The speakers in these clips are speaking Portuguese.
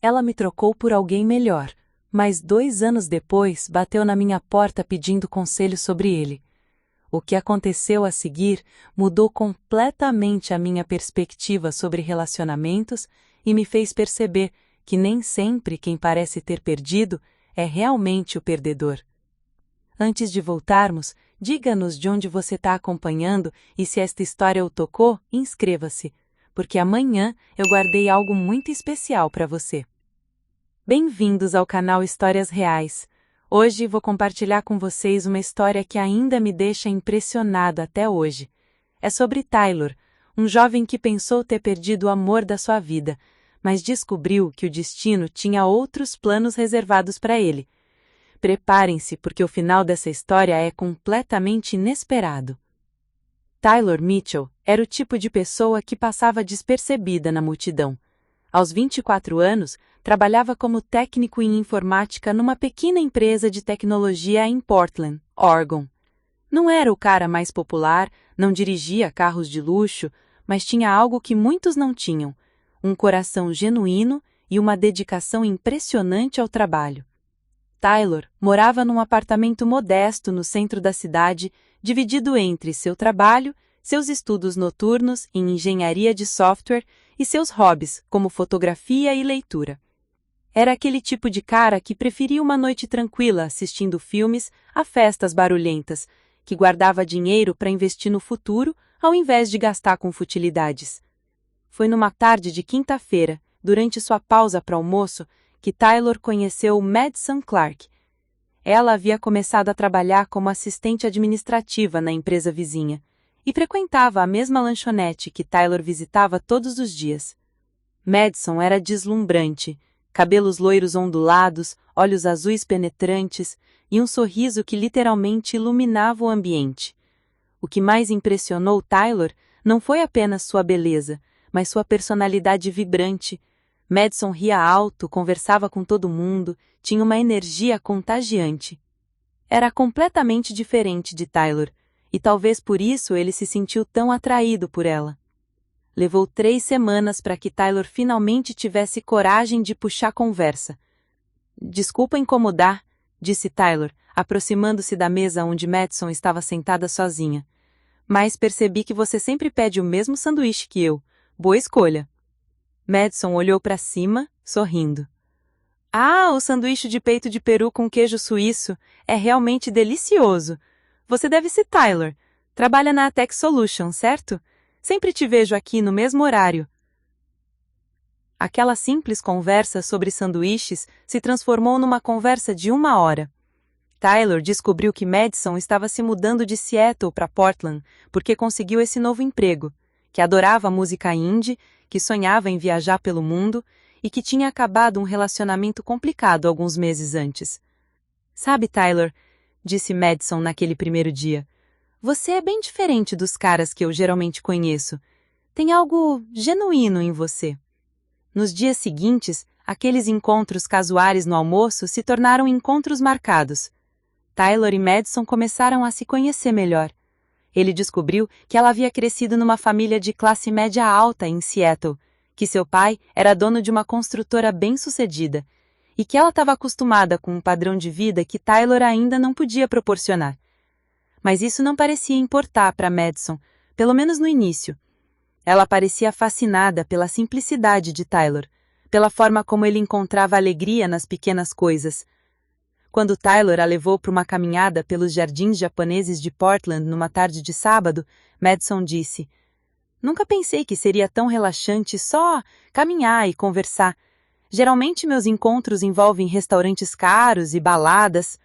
Ela me trocou por alguém melhor, mas 2 anos depois bateu na minha porta pedindo conselho sobre ele. O que aconteceu a seguir mudou completamente a minha perspectiva sobre relacionamentos e me fez perceber que nem sempre quem parece ter perdido é realmente o perdedor. Antes de voltarmos, diga-nos de onde você está acompanhando e se esta história o tocou, inscreva-se, porque amanhã eu guardei algo muito especial para você. Bem-vindos ao canal Histórias Reais. Hoje vou compartilhar com vocês uma história que ainda me deixa impressionado até hoje. É sobre Taylor, um jovem que pensou ter perdido o amor da sua vida, mas descobriu que o destino tinha outros planos reservados para ele. Preparem-se, porque o final dessa história é completamente inesperado. Taylor Mitchell era o tipo de pessoa que passava despercebida na multidão. Aos 24 anos, trabalhava como técnico em informática numa pequena empresa de tecnologia em Portland, Oregon. Não era o cara mais popular, não dirigia carros de luxo, mas tinha algo que muitos não tinham: um coração genuíno e uma dedicação impressionante ao trabalho. Taylor morava num apartamento modesto no centro da cidade, dividido entre seu trabalho, seus estudos noturnos em engenharia de software e seus hobbies, como fotografia e leitura. Era aquele tipo de cara que preferia uma noite tranquila assistindo filmes a festas barulhentas, que guardava dinheiro para investir no futuro ao invés de gastar com futilidades. Foi numa tarde de quinta-feira, durante sua pausa para almoço, que Taylor conheceu Madison Clark. Ela havia começado a trabalhar como assistente administrativa na empresa vizinha e frequentava a mesma lanchonete que Taylor visitava todos os dias. Madison era deslumbrante, cabelos loiros ondulados, olhos azuis penetrantes e um sorriso que literalmente iluminava o ambiente. O que mais impressionou Taylor não foi apenas sua beleza, mas sua personalidade vibrante. Madison ria alto, conversava com todo mundo, tinha uma energia contagiante. Era completamente diferente de Taylor, e talvez por isso ele se sentiu tão atraído por ela. Levou 3 semanas para que Taylor finalmente tivesse coragem de puxar conversa. "Desculpa incomodar", disse Taylor, aproximando-se da mesa onde Madison estava sentada sozinha. "Mas percebi que você sempre pede o mesmo sanduíche que eu. Boa escolha." Madison olhou para cima, sorrindo. "Ah, o sanduíche de peito de peru com queijo suíço é realmente delicioso. Você deve ser Taylor. Trabalha na Tech Solutions, certo? Sempre te vejo aqui no mesmo horário." Aquela simples conversa sobre sanduíches se transformou numa conversa de 1 hora. Taylor descobriu que Madison estava se mudando de Seattle para Portland porque conseguiu esse novo emprego, que adorava música indie, que sonhava em viajar pelo mundo e que tinha acabado um relacionamento complicado alguns meses antes. "Sabe, Taylor", disse Madison naquele primeiro dia, "você é bem diferente dos caras que eu geralmente conheço. Tem algo genuíno em você." Nos dias seguintes, aqueles encontros casuais no almoço se tornaram encontros marcados. Taylor e Madison começaram a se conhecer melhor. Ele descobriu que ela havia crescido numa família de classe média alta em Seattle, que seu pai era dono de uma construtora bem-sucedida, e que ela estava acostumada com um padrão de vida que Taylor ainda não podia proporcionar. Mas isso não parecia importar para Madison, pelo menos no início. Ela parecia fascinada pela simplicidade de Taylor, pela forma como ele encontrava alegria nas pequenas coisas. Quando Taylor a levou para uma caminhada pelos jardins japoneses de Portland numa tarde de sábado, Madison disse: "Nunca pensei que seria tão relaxante só caminhar e conversar. Geralmente meus encontros envolvem restaurantes caros e baladas."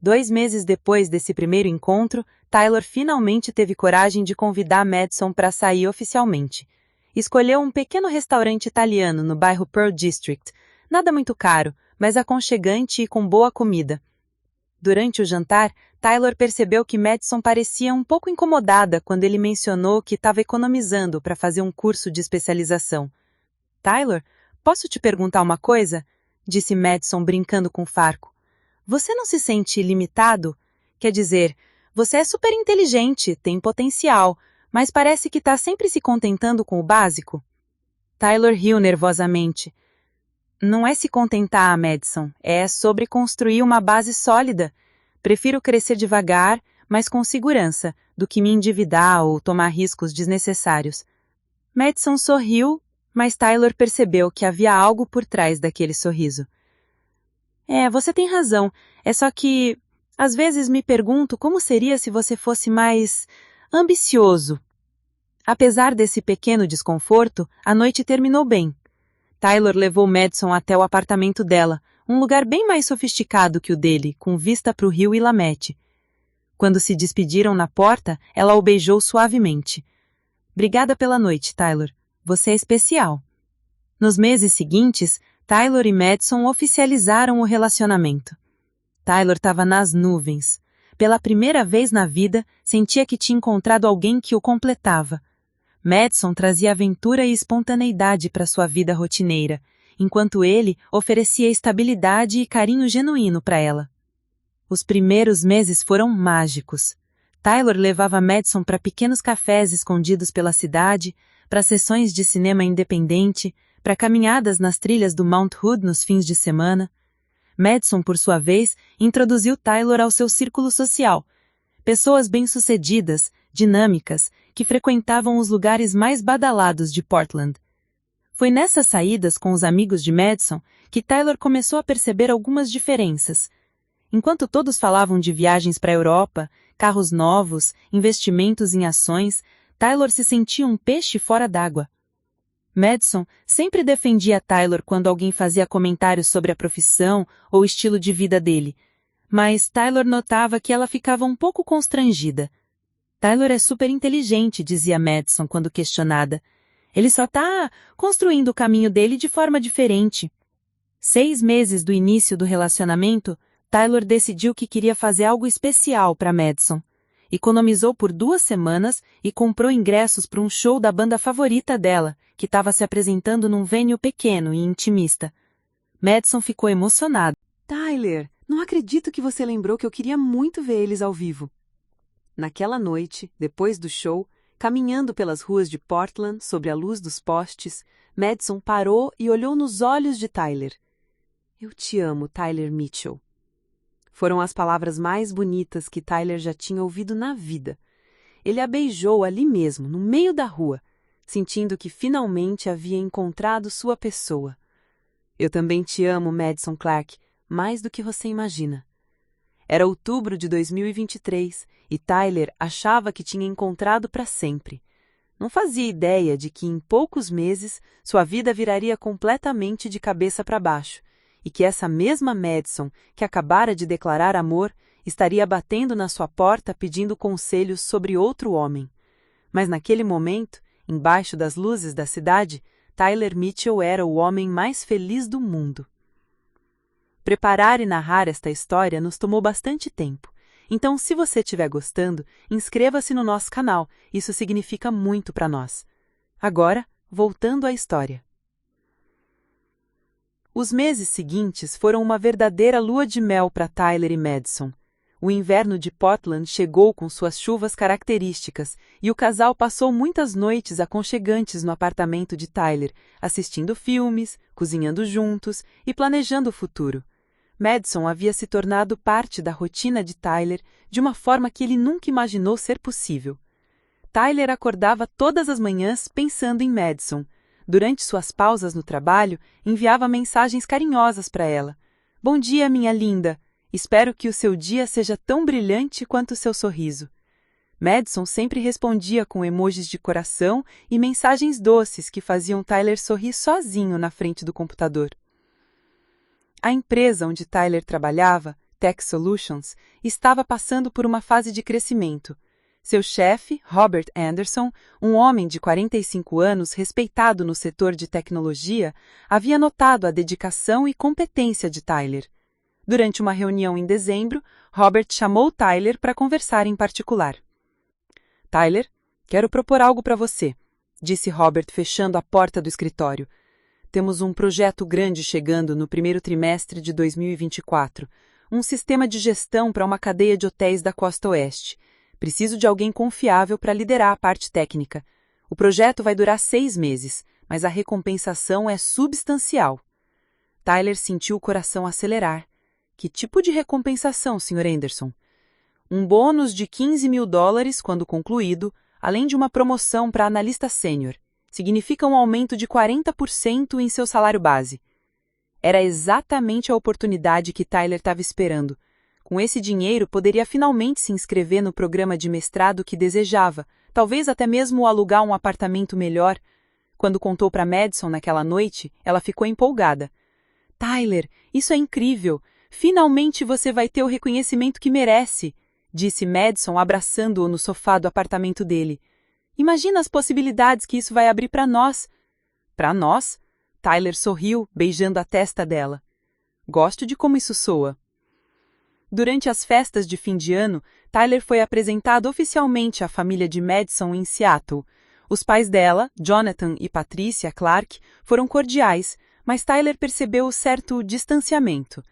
2 meses depois desse primeiro encontro, Taylor finalmente teve coragem de convidar Madison para sair oficialmente. Escolheu um pequeno restaurante italiano no bairro Pearl District, nada muito caro, mas aconchegante e com boa comida. Durante o jantar, Taylor percebeu que Madison parecia um pouco incomodada quando ele mencionou que estava economizando para fazer um curso de especialização. "Taylor, posso te perguntar uma coisa?", disse Madison brincando com Farco. "Você não se sente limitado? Quer dizer, você é super inteligente, tem potencial, mas parece que está sempre se contentando com o básico." Taylor riu nervosamente. Não é se contentar, Madison, é sobre construir uma base sólida. Prefiro crescer devagar, mas com segurança, do que me endividar ou tomar riscos desnecessários. Madison sorriu, mas Tyler percebeu que havia algo por trás daquele sorriso. Você tem razão. É só que, às vezes me pergunto como seria se você fosse mais ambicioso. Apesar desse pequeno desconforto, a noite terminou bem. Tyler levou Madison até o apartamento dela, um lugar bem mais sofisticado que o dele, com vista para o rio Willamette. Quando se despediram na porta, ela o beijou suavemente. Obrigada pela noite, Tyler. Você é especial. Nos meses seguintes, Tyler e Madison oficializaram o relacionamento. Tyler estava nas nuvens. Pela primeira vez na vida, sentia que tinha encontrado alguém que o completava. Madison trazia aventura e espontaneidade para sua vida rotineira, enquanto ele oferecia estabilidade e carinho genuíno para ela. Os primeiros meses foram mágicos. Tyler levava Madison para pequenos cafés escondidos pela cidade, para sessões de cinema independente, para caminhadas nas trilhas do Mount Hood nos fins de semana. Madison, por sua vez, introduziu Tyler ao seu círculo social. Pessoas bem-sucedidas, dinâmicas, que frequentavam os lugares mais badalados de Portland. Foi nessas saídas com os amigos de Madison que Tyler começou a perceber algumas diferenças. Enquanto todos falavam de viagens para a Europa, carros novos, investimentos em ações, Tyler se sentia um peixe fora d'água. Madison sempre defendia Tyler quando alguém fazia comentários sobre a profissão ou o estilo de vida dele, mas Tyler notava que ela ficava um pouco constrangida. Tyler é super inteligente, dizia Madison quando questionada. Ele só está construindo o caminho dele de forma diferente. 6 meses do início do relacionamento, Tyler decidiu que queria fazer algo especial para Madison. Economizou por 2 semanas e comprou ingressos para um show da banda favorita dela, que estava se apresentando num venue pequeno e intimista. Madison ficou emocionada. Tyler, não acredito que você lembrou que eu queria muito ver eles ao vivo. Naquela noite, depois do show, caminhando pelas ruas de Portland sob a luz dos postes, Madison parou e olhou nos olhos de Tyler. Eu te amo, Tyler Mitchell. Foram as palavras mais bonitas que Tyler já tinha ouvido na vida. Ele a beijou ali mesmo, no meio da rua, sentindo que finalmente havia encontrado sua pessoa. Eu também te amo, Madison Clark, mais do que você imagina. Era outubro de 2023 e Tyler achava que tinha encontrado para sempre. Não fazia ideia de que em poucos meses sua vida viraria completamente de cabeça para baixo e que essa mesma Madison, que acabara de declarar amor, estaria batendo na sua porta pedindo conselhos sobre outro homem. Mas naquele momento, embaixo das luzes da cidade, Tyler Mitchell era o homem mais feliz do mundo. Preparar e narrar esta história nos tomou bastante tempo. Então, se você estiver gostando, inscreva-se no nosso canal. Isso significa muito para nós. Agora, voltando à história. Os meses seguintes foram uma verdadeira lua de mel para Tyler e Madison. O inverno de Portland chegou com suas chuvas características e o casal passou muitas noites aconchegantes no apartamento de Tyler, assistindo filmes, cozinhando juntos e planejando o futuro. Madison havia se tornado parte da rotina de Tyler de uma forma que ele nunca imaginou ser possível. Tyler acordava todas as manhãs pensando em Madison. Durante suas pausas no trabalho, enviava mensagens carinhosas para ela. Bom dia, minha linda! Espero que o seu dia seja tão brilhante quanto o seu sorriso. Madison sempre respondia com emojis de coração e mensagens doces que faziam Tyler sorrir sozinho na frente do computador. A empresa onde Tyler trabalhava, Tech Solutions, estava passando por uma fase de crescimento. Seu chefe, Robert Anderson, um homem de 45 anos respeitado no setor de tecnologia, havia notado a dedicação e competência de Tyler. Durante uma reunião em dezembro, Robert chamou Tyler para conversar em particular. Tyler, quero propor algo para você, disse Robert fechando a porta do escritório. Temos um projeto grande chegando no primeiro trimestre de 2024, um sistema de gestão para uma cadeia de hotéis da Costa Oeste. Preciso de alguém confiável para liderar a parte técnica. O projeto vai durar 6 meses, mas a recompensação é substancial. Tyler sentiu o coração acelerar. Que tipo de recompensação, Sr. Anderson? Um bônus de $15.000 quando concluído, além de uma promoção para analista sênior. Significa um aumento de 40% em seu salário base. Era exatamente a oportunidade que Tyler estava esperando. Com esse dinheiro, poderia finalmente se inscrever no programa de mestrado que desejava, talvez até mesmo alugar um apartamento melhor. Quando contou para Madison naquela noite, ela ficou empolgada. Tyler, isso é incrível! Finalmente você vai ter o reconhecimento que merece, disse Madison abraçando-o no sofá do apartamento dele. Imagina as possibilidades que isso vai abrir para nós. Para nós? Tyler sorriu, beijando a testa dela. Gosto de como isso soa. Durante as festas de fim de ano, Tyler foi apresentado oficialmente à família de Madison em Seattle. Os pais dela, Jonathan e Patricia Clark, foram cordiais, mas Tyler percebeu certo distanciamento.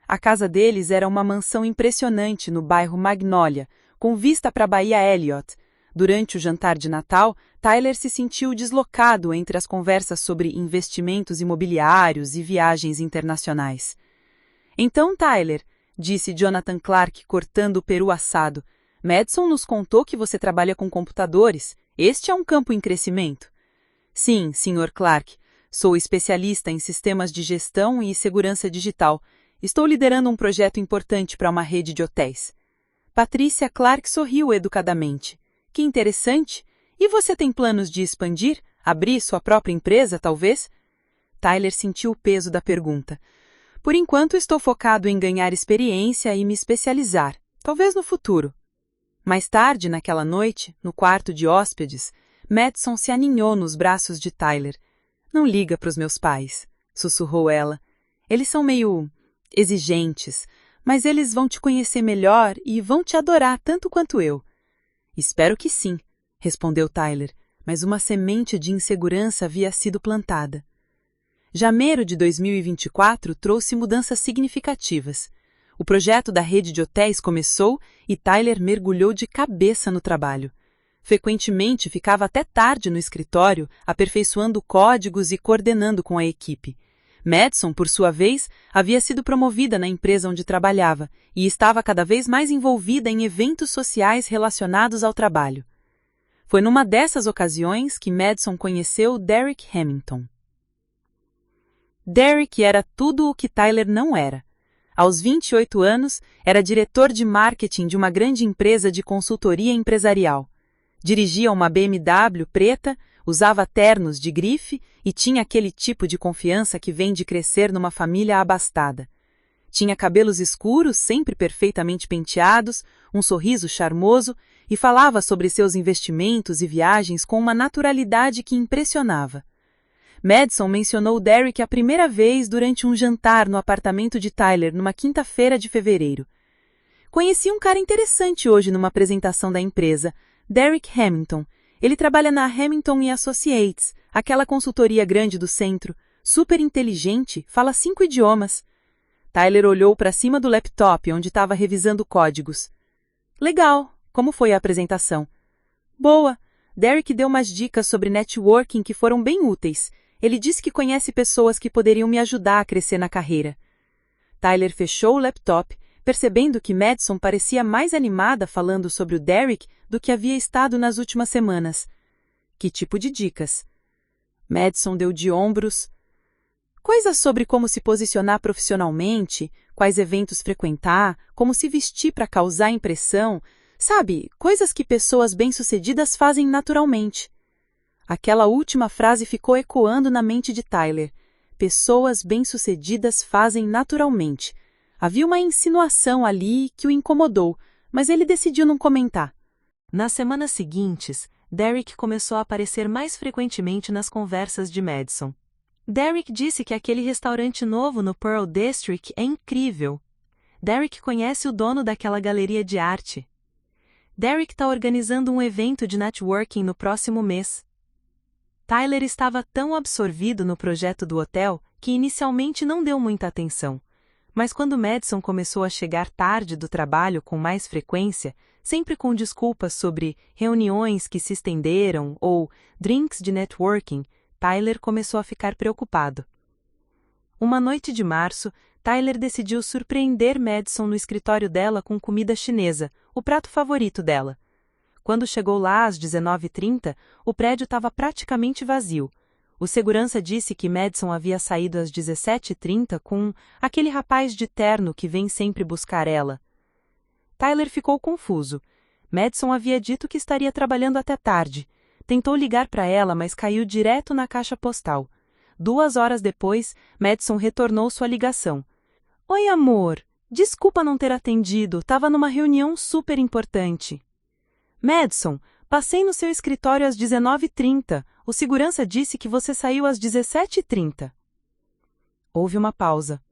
A casa deles era uma mansão impressionante no bairro Magnolia, com vista para a Baía Elliott. Durante o jantar de Natal, Tyler se sentiu deslocado entre as conversas sobre investimentos imobiliários e viagens internacionais. Então, Tyler, disse Jonathan Clark cortando o peru assado, Madison nos contou que você trabalha com computadores. Este é um campo em crescimento. Sim, Sr. Clark. Sou especialista em sistemas de gestão e segurança digital. Estou liderando um projeto importante para uma rede de hotéis. Patricia Clark sorriu educadamente. Que interessante! E você tem planos de expandir? Abrir sua própria empresa, talvez? Tyler sentiu o peso da pergunta. Por enquanto, estou focado em ganhar experiência e me especializar, talvez no futuro. Mais tarde, naquela noite, no quarto de hóspedes, Madison se aninhou nos braços de Tyler. Não liga para os meus pais, sussurrou ela. Eles são meio exigentes, mas eles vão te conhecer melhor e vão te adorar tanto quanto eu. Espero que sim, respondeu Tyler, mas uma semente de insegurança havia sido plantada. Janeiro de 2024 trouxe mudanças significativas. O projeto da rede de hotéis começou e Tyler mergulhou de cabeça no trabalho. Frequentemente ficava até tarde no escritório, aperfeiçoando códigos e coordenando com a equipe. Madison, por sua vez, havia sido promovida na empresa onde trabalhava e estava cada vez mais envolvida em eventos sociais relacionados ao trabalho. Foi numa dessas ocasiões que Madison conheceu Derek Hamilton. Derek era tudo o que Tyler não era. Aos 28 anos, era diretor de marketing de uma grande empresa de consultoria empresarial. Dirigia uma BMW preta, usava ternos de grife e tinha aquele tipo de confiança que vem de crescer numa família abastada. Tinha cabelos escuros, sempre perfeitamente penteados, um sorriso charmoso e falava sobre seus investimentos e viagens com uma naturalidade que impressionava. Madison mencionou Derek a primeira vez durante um jantar no apartamento de Tyler numa quinta-feira de fevereiro. Conheci um cara interessante hoje numa apresentação da empresa, Derek Hamilton. Ele trabalha na Hamilton Associates, aquela consultoria grande do centro, super inteligente, fala 5 idiomas. Tyler olhou para cima do laptop onde estava revisando códigos. Legal, como foi a apresentação? Boa, Derek deu umas dicas sobre networking que foram bem úteis. Ele disse que conhece pessoas que poderiam me ajudar a crescer na carreira. Tyler fechou o laptop, percebendo que Madison parecia mais animada falando sobre o Derek do que havia estado nas últimas semanas. Que tipo de dicas? Madison deu de ombros. Coisas sobre como se posicionar profissionalmente, quais eventos frequentar, como se vestir para causar impressão, sabe, coisas que pessoas bem-sucedidas fazem naturalmente. Aquela última frase ficou ecoando na mente de Tyler. Pessoas bem-sucedidas fazem naturalmente. Havia uma insinuação ali que o incomodou, mas ele decidiu não comentar. Nas semanas seguintes, Derek começou a aparecer mais frequentemente nas conversas de Madison. Derek disse que aquele restaurante novo no Pearl District é incrível. Derek conhece o dono daquela galeria de arte. Derek está organizando um evento de networking no próximo mês. Tyler estava tão absorvido no projeto do hotel que inicialmente não deu muita atenção. Mas quando Madison começou a chegar tarde do trabalho com mais frequência, sempre com desculpas sobre reuniões que se estenderam ou drinks de networking, Tyler começou a ficar preocupado. Uma noite de março, Tyler decidiu surpreender Madison no escritório dela com comida chinesa, o prato favorito dela. Quando chegou lá às 19h30, o prédio estava praticamente vazio. O segurança disse que Madison havia saído às 17h30 com aquele rapaz de terno que vem sempre buscar ela. Tyler ficou confuso. Madison havia dito que estaria trabalhando até tarde. Tentou ligar para ela, mas caiu direto na caixa postal. 2 horas depois, Madison retornou sua ligação. Oi, amor. Desculpa não ter atendido, estava numa reunião super importante. Madison, passei no seu escritório às 19h30. O segurança disse que você saiu às 17h30. Houve uma pausa.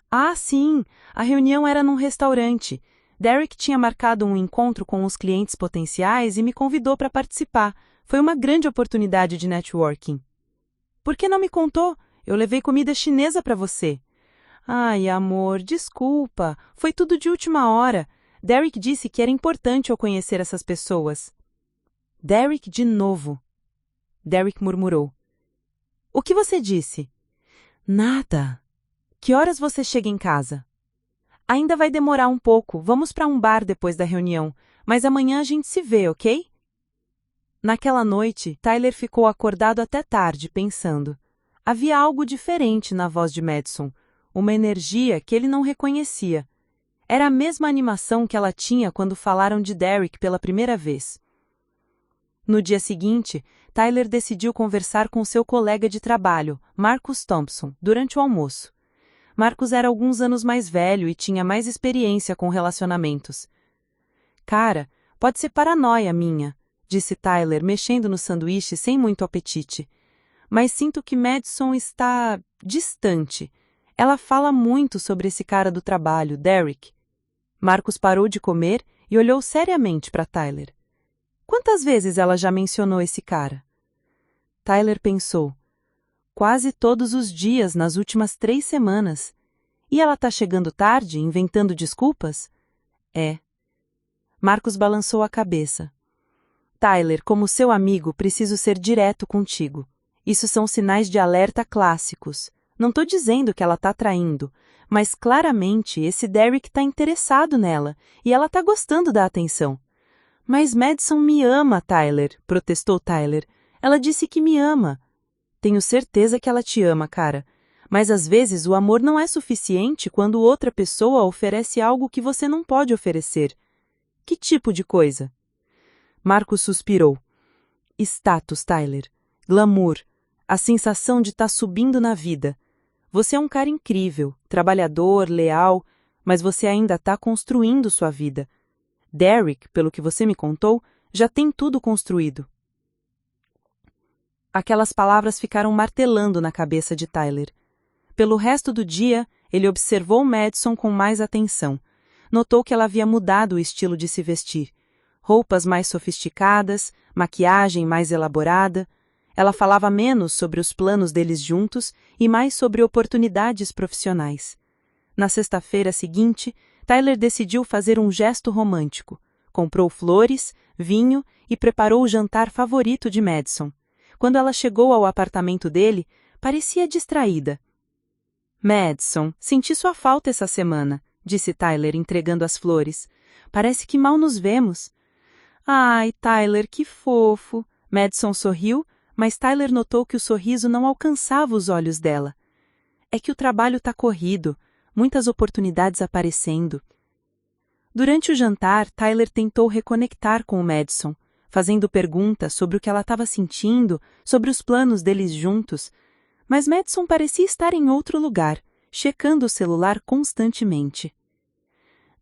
Ah, sim, a reunião era num restaurante. Derek tinha marcado um encontro com os clientes potenciais e me convidou para participar. Foi uma grande oportunidade de networking. Por que não me contou? Eu levei comida chinesa para você. Ai, amor, desculpa. Foi tudo de última hora. Derek disse que era importante eu conhecer essas pessoas. Derek de novo. Derek murmurou. O que você disse? Nada. Que horas você chega em casa? Ainda vai demorar um pouco. Vamos para um bar depois da reunião. Mas amanhã a gente se vê, ok? Naquela noite, Tyler ficou acordado até tarde, pensando. Havia algo diferente na voz de Madison, uma energia que ele não reconhecia. Era a mesma animação que ela tinha quando falaram de Derek pela primeira vez. No dia seguinte, Tyler decidiu conversar com seu colega de trabalho, Marcus Thompson, durante o almoço. Marcus era alguns anos mais velho e tinha mais experiência com relacionamentos. Cara, pode ser paranoia minha, disse Tyler, mexendo no sanduíche sem muito apetite. Mas sinto que Madison está distante. Ela fala muito sobre esse cara do trabalho, Derek. Marcus parou de comer e olhou seriamente para Tyler. Quantas vezes ela já mencionou esse cara? Tyler pensou. Quase todos os dias nas últimas 3 semanas. E ela tá chegando tarde, inventando desculpas? É. Marcus balançou a cabeça. Tyler, como seu amigo, preciso ser direto contigo. Isso são sinais de alerta clássicos. Não tô dizendo que ela tá traindo, mas claramente esse Derek tá interessado nela e ela tá gostando da atenção. Mas Madison me ama, Tyler, protestou Tyler. Ela disse que me ama. Tenho certeza que ela te ama, cara. Mas às vezes o amor não é suficiente quando outra pessoa oferece algo que você não pode oferecer. Que tipo de coisa? Marcos suspirou. Status, Tyler. Glamour. A sensação de estar subindo na vida. Você é um cara incrível, trabalhador, leal, mas você ainda está construindo sua vida. Derek, pelo que você me contou, já tem tudo construído. Aquelas palavras ficaram martelando na cabeça de Tyler. Pelo resto do dia, ele observou Madison com mais atenção. Notou que ela havia mudado o estilo de se vestir. Roupas mais sofisticadas, maquiagem mais elaborada. Ela falava menos sobre os planos deles juntos e mais sobre oportunidades profissionais. Na sexta-feira seguinte, Tyler decidiu fazer um gesto romântico. Comprou flores, vinho e preparou o jantar favorito de Madison. Quando ela chegou ao apartamento dele, parecia distraída. Madison, senti sua falta essa semana, disse Tyler, entregando as flores. Parece que mal nos vemos. Ai, Tyler, que fofo. Madison sorriu, mas Tyler notou que o sorriso não alcançava os olhos dela. É que o trabalho está corrido, muitas oportunidades aparecendo. Durante o jantar, Tyler tentou reconectar com o Madison, fazendo perguntas sobre o que ela estava sentindo, sobre os planos deles juntos, mas Madison parecia estar em outro lugar, checando o celular constantemente.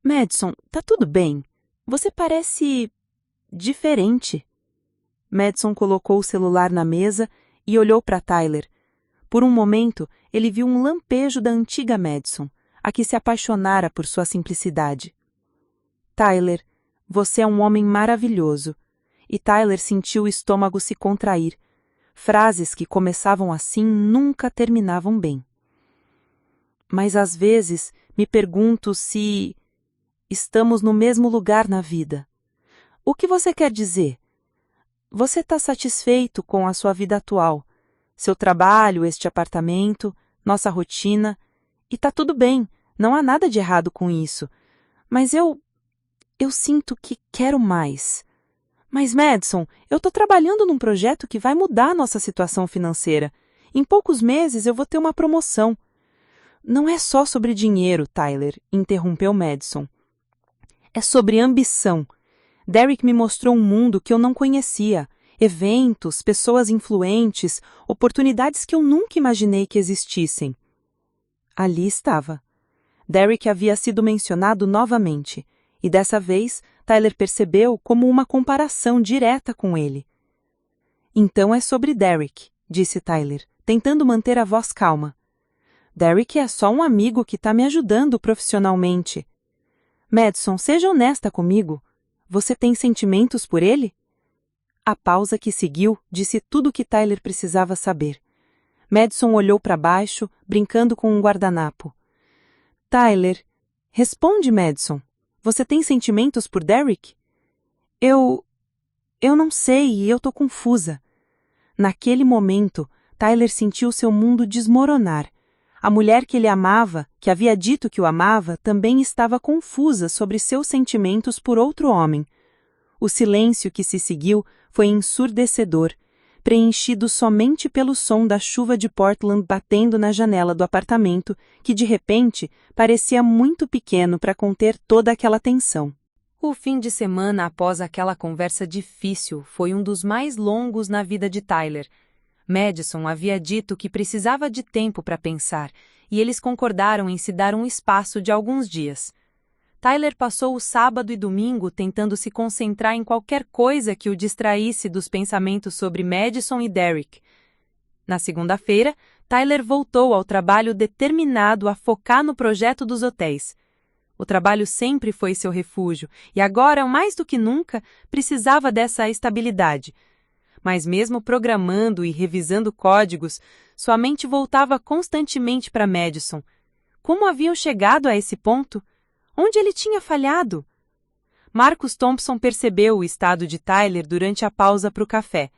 Madison, tá tudo bem? Você parece diferente. Madison colocou o celular na mesa e olhou para Tyler. Por um momento, ele viu um lampejo da antiga Madison, a que se apaixonara por sua simplicidade. Tyler, você é um homem maravilhoso. E Tyler sentiu o estômago se contrair. Frases que começavam assim nunca terminavam bem. Mas às vezes me pergunto se estamos no mesmo lugar na vida. O que você quer dizer? Você está satisfeito com a sua vida atual? Seu trabalho, este apartamento, nossa rotina, e tá tudo bem, não há nada de errado com isso. Mas eu sinto que quero mais. Mas, Madison, eu tô trabalhando num projeto que vai mudar a nossa situação financeira. Em poucos meses eu vou ter uma promoção. Não é só sobre dinheiro, Tyler, interrompeu Madison. É sobre ambição. Derek me mostrou um mundo que eu não conhecia. Eventos, pessoas influentes, oportunidades que eu nunca imaginei que existissem. Ali estava. Derek havia sido mencionado novamente, e dessa vez Tyler percebeu como uma comparação direta com ele. Então é sobre Derek, disse Tyler, tentando manter a voz calma. Derek é só um amigo que está me ajudando profissionalmente. Madison, seja honesta comigo. Você tem sentimentos por ele? A pausa que seguiu disse tudo o que Tyler precisava saber. Madison olhou para baixo, brincando com um guardanapo. Tyler, responde, Madison. Você tem sentimentos por Derek? Eu não sei e eu tô confusa. Naquele momento, Tyler sentiu seu mundo desmoronar. A mulher que ele amava, que havia dito que o amava, também estava confusa sobre seus sentimentos por outro homem. O silêncio que se seguiu foi ensurdecedor, preenchido somente pelo som da chuva de Portland batendo na janela do apartamento, que de repente parecia muito pequeno para conter toda aquela tensão. O fim de semana após aquela conversa difícil foi um dos mais longos na vida de Tyler. Madison havia dito que precisava de tempo para pensar, e eles concordaram em se dar um espaço de alguns dias. Tyler passou o sábado e domingo tentando se concentrar em qualquer coisa que o distraísse dos pensamentos sobre Madison e Derek. Na segunda-feira, Tyler voltou ao trabalho determinado a focar no projeto dos hotéis. O trabalho sempre foi seu refúgio e agora, mais do que nunca, precisava dessa estabilidade. Mas mesmo programando e revisando códigos, sua mente voltava constantemente para Madison. Como haviam chegado a esse ponto? Onde ele tinha falhado? Marcus Thompson percebeu o estado de Tyler durante a pausa para o café.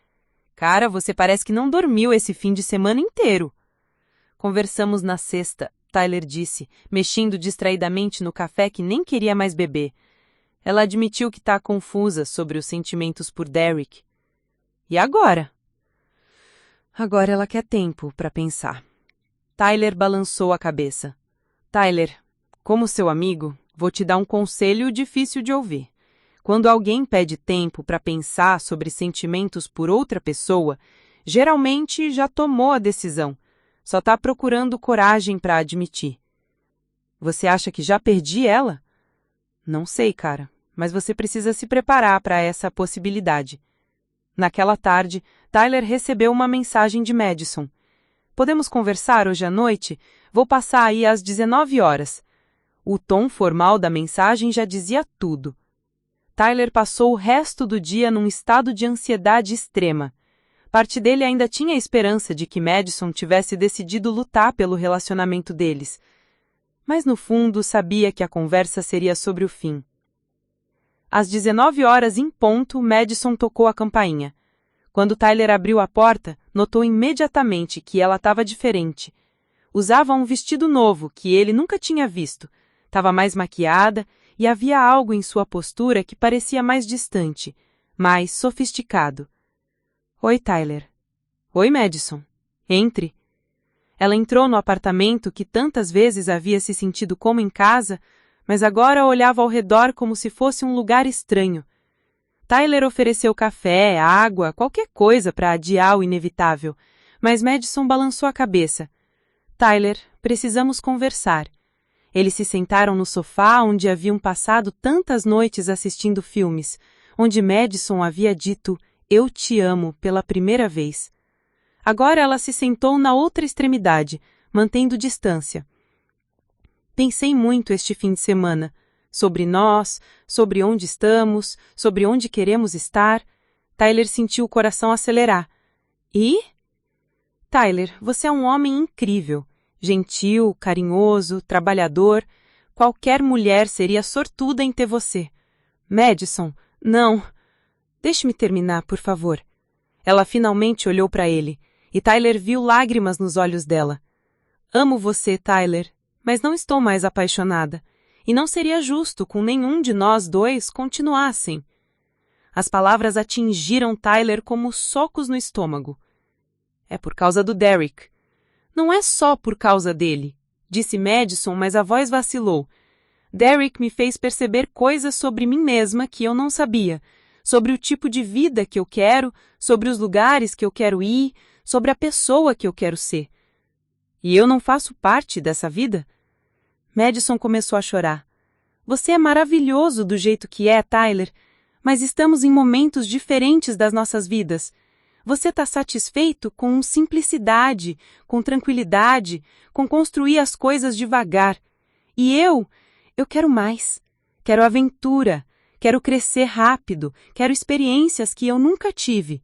Cara, você parece que não dormiu esse fim de semana inteiro. Conversamos na sexta, Tyler disse, mexendo distraidamente no café que nem queria mais beber. Ela admitiu que está confusa sobre os sentimentos por Derek. E agora? Agora ela quer tempo para pensar. Tyler balançou a cabeça. Tyler, como seu amigo, vou te dar um conselho difícil de ouvir. Quando alguém pede tempo para pensar sobre sentimentos por outra pessoa, geralmente já tomou a decisão, só está procurando coragem para admitir. Você acha que já perdi ela? Não sei, cara, mas você precisa se preparar para essa possibilidade. Naquela tarde, Tyler recebeu uma mensagem de Madison. Podemos conversar hoje à noite? Vou passar aí às 19 horas. O tom formal da mensagem já dizia tudo. Tyler passou o resto do dia num estado de ansiedade extrema. Parte dele ainda tinha a esperança de que Madison tivesse decidido lutar pelo relacionamento deles. Mas no fundo sabia que a conversa seria sobre o fim. Às 19 horas em ponto, Madison tocou a campainha. Quando Tyler abriu a porta, notou imediatamente que ela estava diferente. Usava um vestido novo que ele nunca tinha visto. Estava mais maquiada e havia algo em sua postura que parecia mais distante, mais sofisticado. Oi, Tyler. Oi, Madison. Entre. Ela entrou no apartamento que tantas vezes havia se sentido como em casa, mas agora olhava ao redor como se fosse um lugar estranho. Tyler ofereceu café, água, qualquer coisa para adiar o inevitável, mas Madison balançou a cabeça. Tyler, precisamos conversar. Eles se sentaram no sofá onde haviam passado tantas noites assistindo filmes, onde Madison havia dito "Eu te amo" pela primeira vez. Agora ela se sentou na outra extremidade, mantendo distância. Pensei muito este fim de semana, sobre nós, sobre onde estamos, sobre onde queremos estar. Tyler sentiu o coração acelerar. E? Tyler, você é um homem incrível. Gentil, carinhoso, trabalhador. Qualquer mulher seria sortuda em ter você. Madison, não. Deixe-me terminar, por favor. Ela finalmente olhou para ele, e Tyler viu lágrimas nos olhos dela. Amo você, Tyler, mas não estou mais apaixonada. E não seria justo com nenhum de nós dois continuassem. As palavras atingiram Tyler como socos no estômago. É por causa do Derek. Não é só por causa dele, disse Madison, mas a voz vacilou. Derek me fez perceber coisas sobre mim mesma que eu não sabia, sobre o tipo de vida que eu quero, sobre os lugares que eu quero ir, sobre a pessoa que eu quero ser. E eu não faço parte dessa vida? Madison começou a chorar. Você é maravilhoso do jeito que é, Tyler, mas estamos em momentos diferentes das nossas vidas. Você está satisfeito com simplicidade, com tranquilidade, com construir as coisas devagar. E eu quero mais. Quero aventura, quero crescer rápido, quero experiências que eu nunca tive.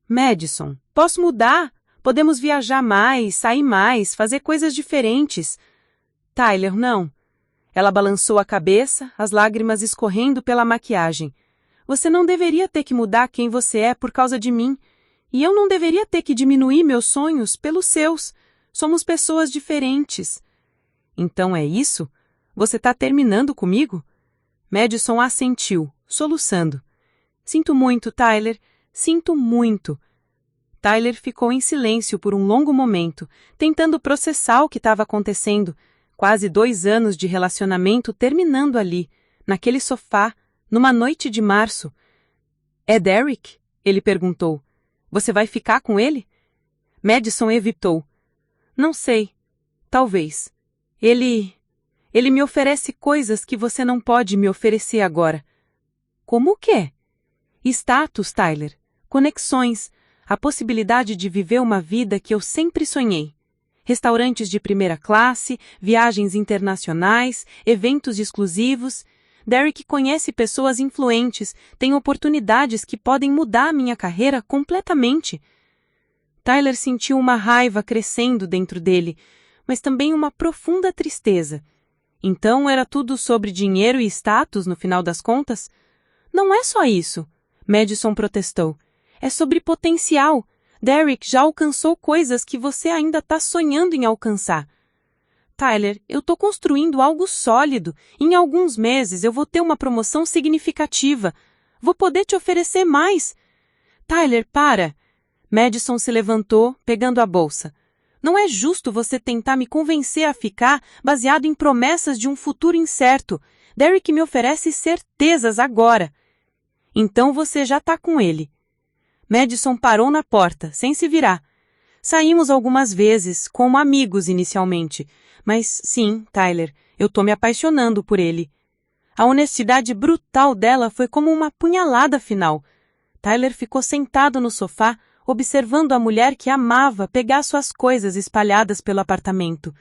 Madison, posso mudar? Podemos viajar mais, sair mais, fazer coisas diferentes. Tyler, não. Ela balançou a cabeça, as lágrimas escorrendo pela maquiagem. Você não deveria ter que mudar quem você é por causa de mim. E eu não deveria ter que diminuir meus sonhos pelos seus. Somos pessoas diferentes. Então é isso? Você está terminando comigo? Madison assentiu, soluçando. Sinto muito, Tyler. Sinto muito. Tyler ficou em silêncio por um longo momento, tentando processar o que estava acontecendo. Quase 2 anos de relacionamento terminando ali, naquele sofá, numa noite de março. É Derek? Ele perguntou. Você vai ficar com ele? Madison evitou. Não sei. Talvez. Ele me oferece coisas que você não pode me oferecer agora. Como o quê? Status, Tyler. Conexões. A possibilidade de viver uma vida que eu sempre sonhei. Restaurantes de primeira classe, viagens internacionais, eventos exclusivos. Derek conhece pessoas influentes, tem oportunidades que podem mudar a minha carreira completamente. Tyler sentiu uma raiva crescendo dentro dele, mas também uma profunda tristeza. Então era tudo sobre dinheiro e status no final das contas? Não é só isso, Madison protestou. É sobre potencial. Derek já alcançou coisas que você ainda está sonhando em alcançar. Tyler, eu estou construindo algo sólido. Em alguns meses eu vou ter uma promoção significativa. Vou poder te oferecer mais. Tyler, para. Madison se levantou, pegando a bolsa. Não é justo você tentar me convencer a ficar baseado em promessas de um futuro incerto. Derek me oferece certezas agora. Então você já está com ele. Madison parou na porta, sem se virar. Saímos algumas vezes, como amigos inicialmente. Mas sim, Tyler, eu tô me apaixonando por ele. A honestidade brutal dela foi como uma punhalada final. Tyler ficou sentado no sofá, observando a mulher que amava pegar suas coisas espalhadas pelo apartamento.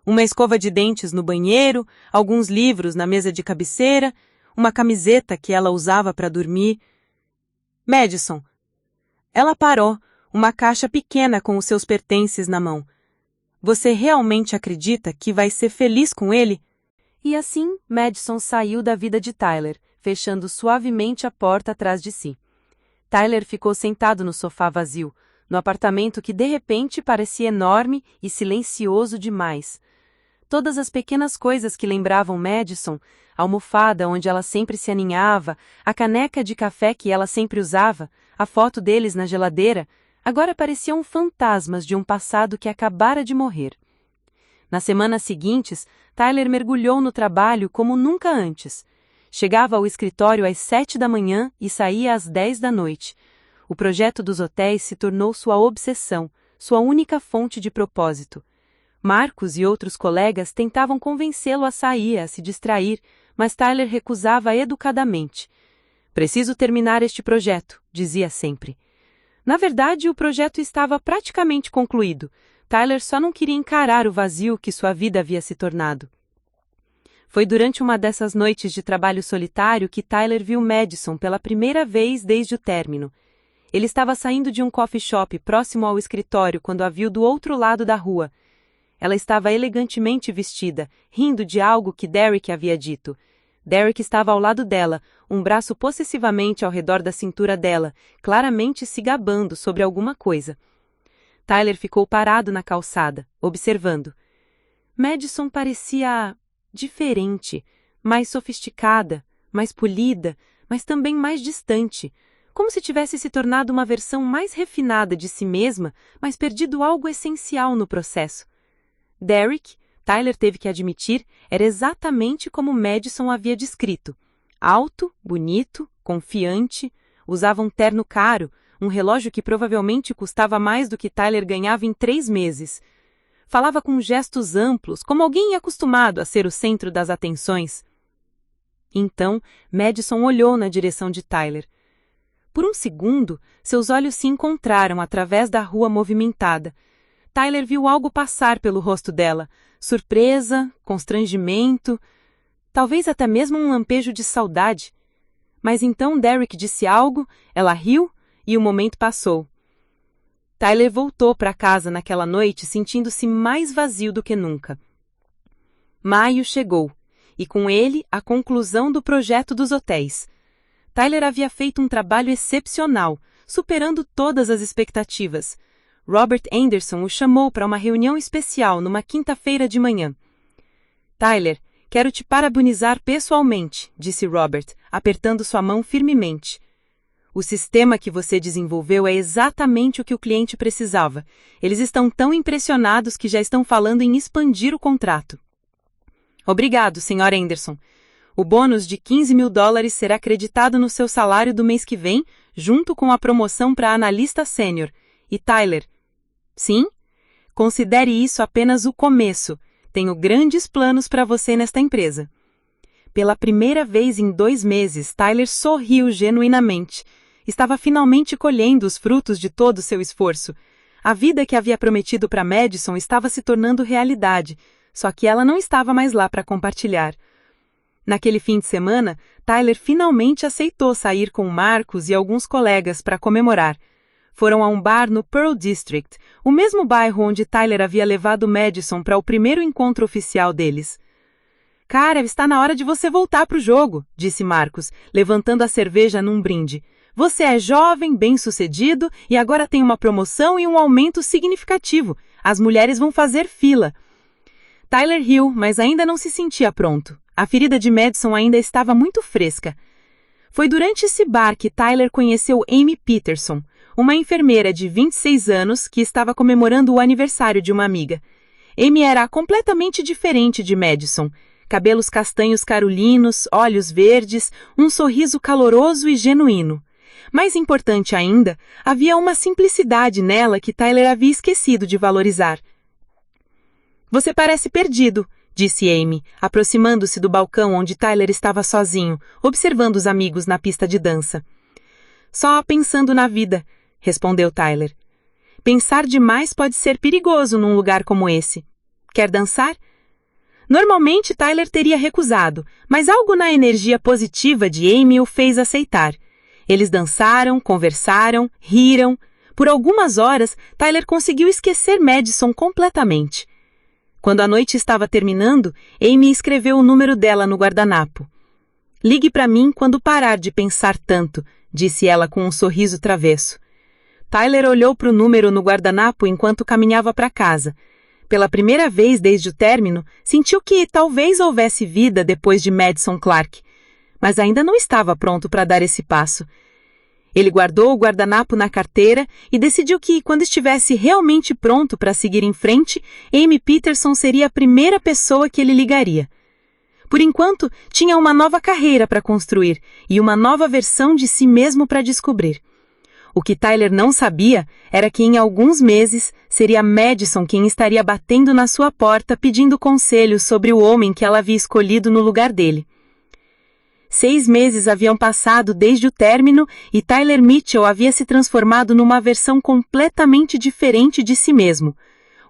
Uma escova de dentes no banheiro, alguns livros na mesa de cabeceira, uma camiseta que ela usava para dormir. Madison. Ela parou, uma caixa pequena com os seus pertences na mão. Você realmente acredita que vai ser feliz com ele? E assim, Madison saiu da vida de Tyler, fechando suavemente a porta atrás de si. Tyler ficou sentado no sofá vazio, no apartamento que de repente parecia enorme e silencioso demais. Todas as pequenas coisas que lembravam Madison, a almofada onde ela sempre se aninhava, a caneca de café que ela sempre usava, a foto deles na geladeira, agora pareciam fantasmas de um passado que acabara de morrer. Nas semanas seguintes, Tyler mergulhou no trabalho como nunca antes. Chegava ao escritório às 7 da manhã e saía às 10 da noite. O projeto dos hotéis se tornou sua obsessão, sua única fonte de propósito. Marcos e outros colegas tentavam convencê-lo a sair, a se distrair, mas Tyler recusava educadamente. Preciso terminar este projeto, dizia sempre. Na verdade, o projeto estava praticamente concluído. Tyler só não queria encarar o vazio que sua vida havia se tornado. Foi durante uma dessas noites de trabalho solitário que Tyler viu Madison pela primeira vez desde o término. Ele estava saindo de um coffee shop próximo ao escritório quando a viu do outro lado da rua. Ela estava elegantemente vestida, rindo de algo que Derek havia dito. Derek estava ao lado dela, um braço possessivamente ao redor da cintura dela, claramente se gabando sobre alguma coisa. Tyler ficou parado na calçada, observando. Madison parecia diferente, mais sofisticada, mais polida, mas também mais distante, como se tivesse se tornado uma versão mais refinada de si mesma, mas perdido algo essencial no processo. Derek, Tyler teve que admitir, era exatamente como Madison havia descrito. Alto, bonito, confiante, usava um terno caro, um relógio que provavelmente custava mais do que Tyler ganhava em 3 meses. Falava com gestos amplos, como alguém acostumado a ser o centro das atenções. Então, Madison olhou na direção de Tyler. Por um segundo, seus olhos se encontraram através da rua movimentada. Tyler viu algo passar pelo rosto dela. Surpresa, constrangimento, talvez até mesmo um lampejo de saudade. Mas então Derek disse algo, ela riu e o momento passou. Tyler voltou para casa naquela noite sentindo-se mais vazio do que nunca. Maio chegou, e com ele a conclusão do projeto dos hotéis. Tyler havia feito um trabalho excepcional, superando todas as expectativas. Robert Anderson o chamou para uma reunião especial numa quinta-feira de manhã. Tyler, quero te parabenizar pessoalmente, disse Robert, apertando sua mão firmemente. O sistema que você desenvolveu é exatamente o que o cliente precisava. Eles estão tão impressionados que já estão falando em expandir o contrato. Obrigado, Sr. Anderson. O bônus de $15.000 será acreditado no seu salário do mês que vem, junto com a promoção para analista sênior. E Tyler, sim? Considere isso apenas o começo. Tenho grandes planos para você nesta empresa. Pela primeira vez em 2 meses, Tyler sorriu genuinamente. Estava finalmente colhendo os frutos de todo o seu esforço. A vida que havia prometido para Madison estava se tornando realidade, só que ela não estava mais lá para compartilhar. Naquele fim de semana, Tyler finalmente aceitou sair com Marcus e alguns colegas para comemorar. Foram a um bar no Pearl District, o mesmo bairro onde Tyler havia levado Madison para o primeiro encontro oficial deles. Cara, está na hora de você voltar para o jogo, disse Marcus, levantando a cerveja num brinde. Você é jovem, bem-sucedido e agora tem uma promoção e um aumento significativo. As mulheres vão fazer fila. Tyler riu, mas ainda não se sentia pronto. A ferida de Madison ainda estava muito fresca. Foi durante esse bar que Tyler conheceu Amy Peterson, uma enfermeira de 26 anos que estava comemorando o aniversário de uma amiga. Amy era completamente diferente de Madison. Cabelos castanhos carolinhos, olhos verdes, um sorriso caloroso e genuíno. Mais importante ainda, havia uma simplicidade nela que Tyler havia esquecido de valorizar. Você parece perdido, disse Amy, aproximando-se do balcão onde Tyler estava sozinho, observando os amigos na pista de dança. Só pensando na vida, respondeu Tyler. Pensar demais pode ser perigoso num lugar como esse. Quer dançar? Normalmente Tyler teria recusado, mas algo na energia positiva de Amy o fez aceitar. Eles dançaram, conversaram, riram. Por algumas horas, Tyler conseguiu esquecer Madison completamente. Quando a noite estava terminando, Amy escreveu o número dela no guardanapo. Ligue para mim quando parar de pensar tanto, disse ela com um sorriso travesso. Tyler olhou para o número no guardanapo enquanto caminhava para casa. Pela primeira vez desde o término, sentiu que talvez houvesse vida depois de Madison Clark, mas ainda não estava pronto para dar esse passo. Ele guardou o guardanapo na carteira e decidiu que, quando estivesse realmente pronto para seguir em frente, Amy Peterson seria a primeira pessoa que ele ligaria. Por enquanto, tinha uma nova carreira para construir e uma nova versão de si mesmo para descobrir. O que Tyler não sabia era que em alguns meses seria Madison quem estaria batendo na sua porta pedindo conselhos sobre o homem que ela havia escolhido no lugar dele. 6 meses haviam passado desde o término e Tyler Mitchell havia se transformado numa versão completamente diferente de si mesmo.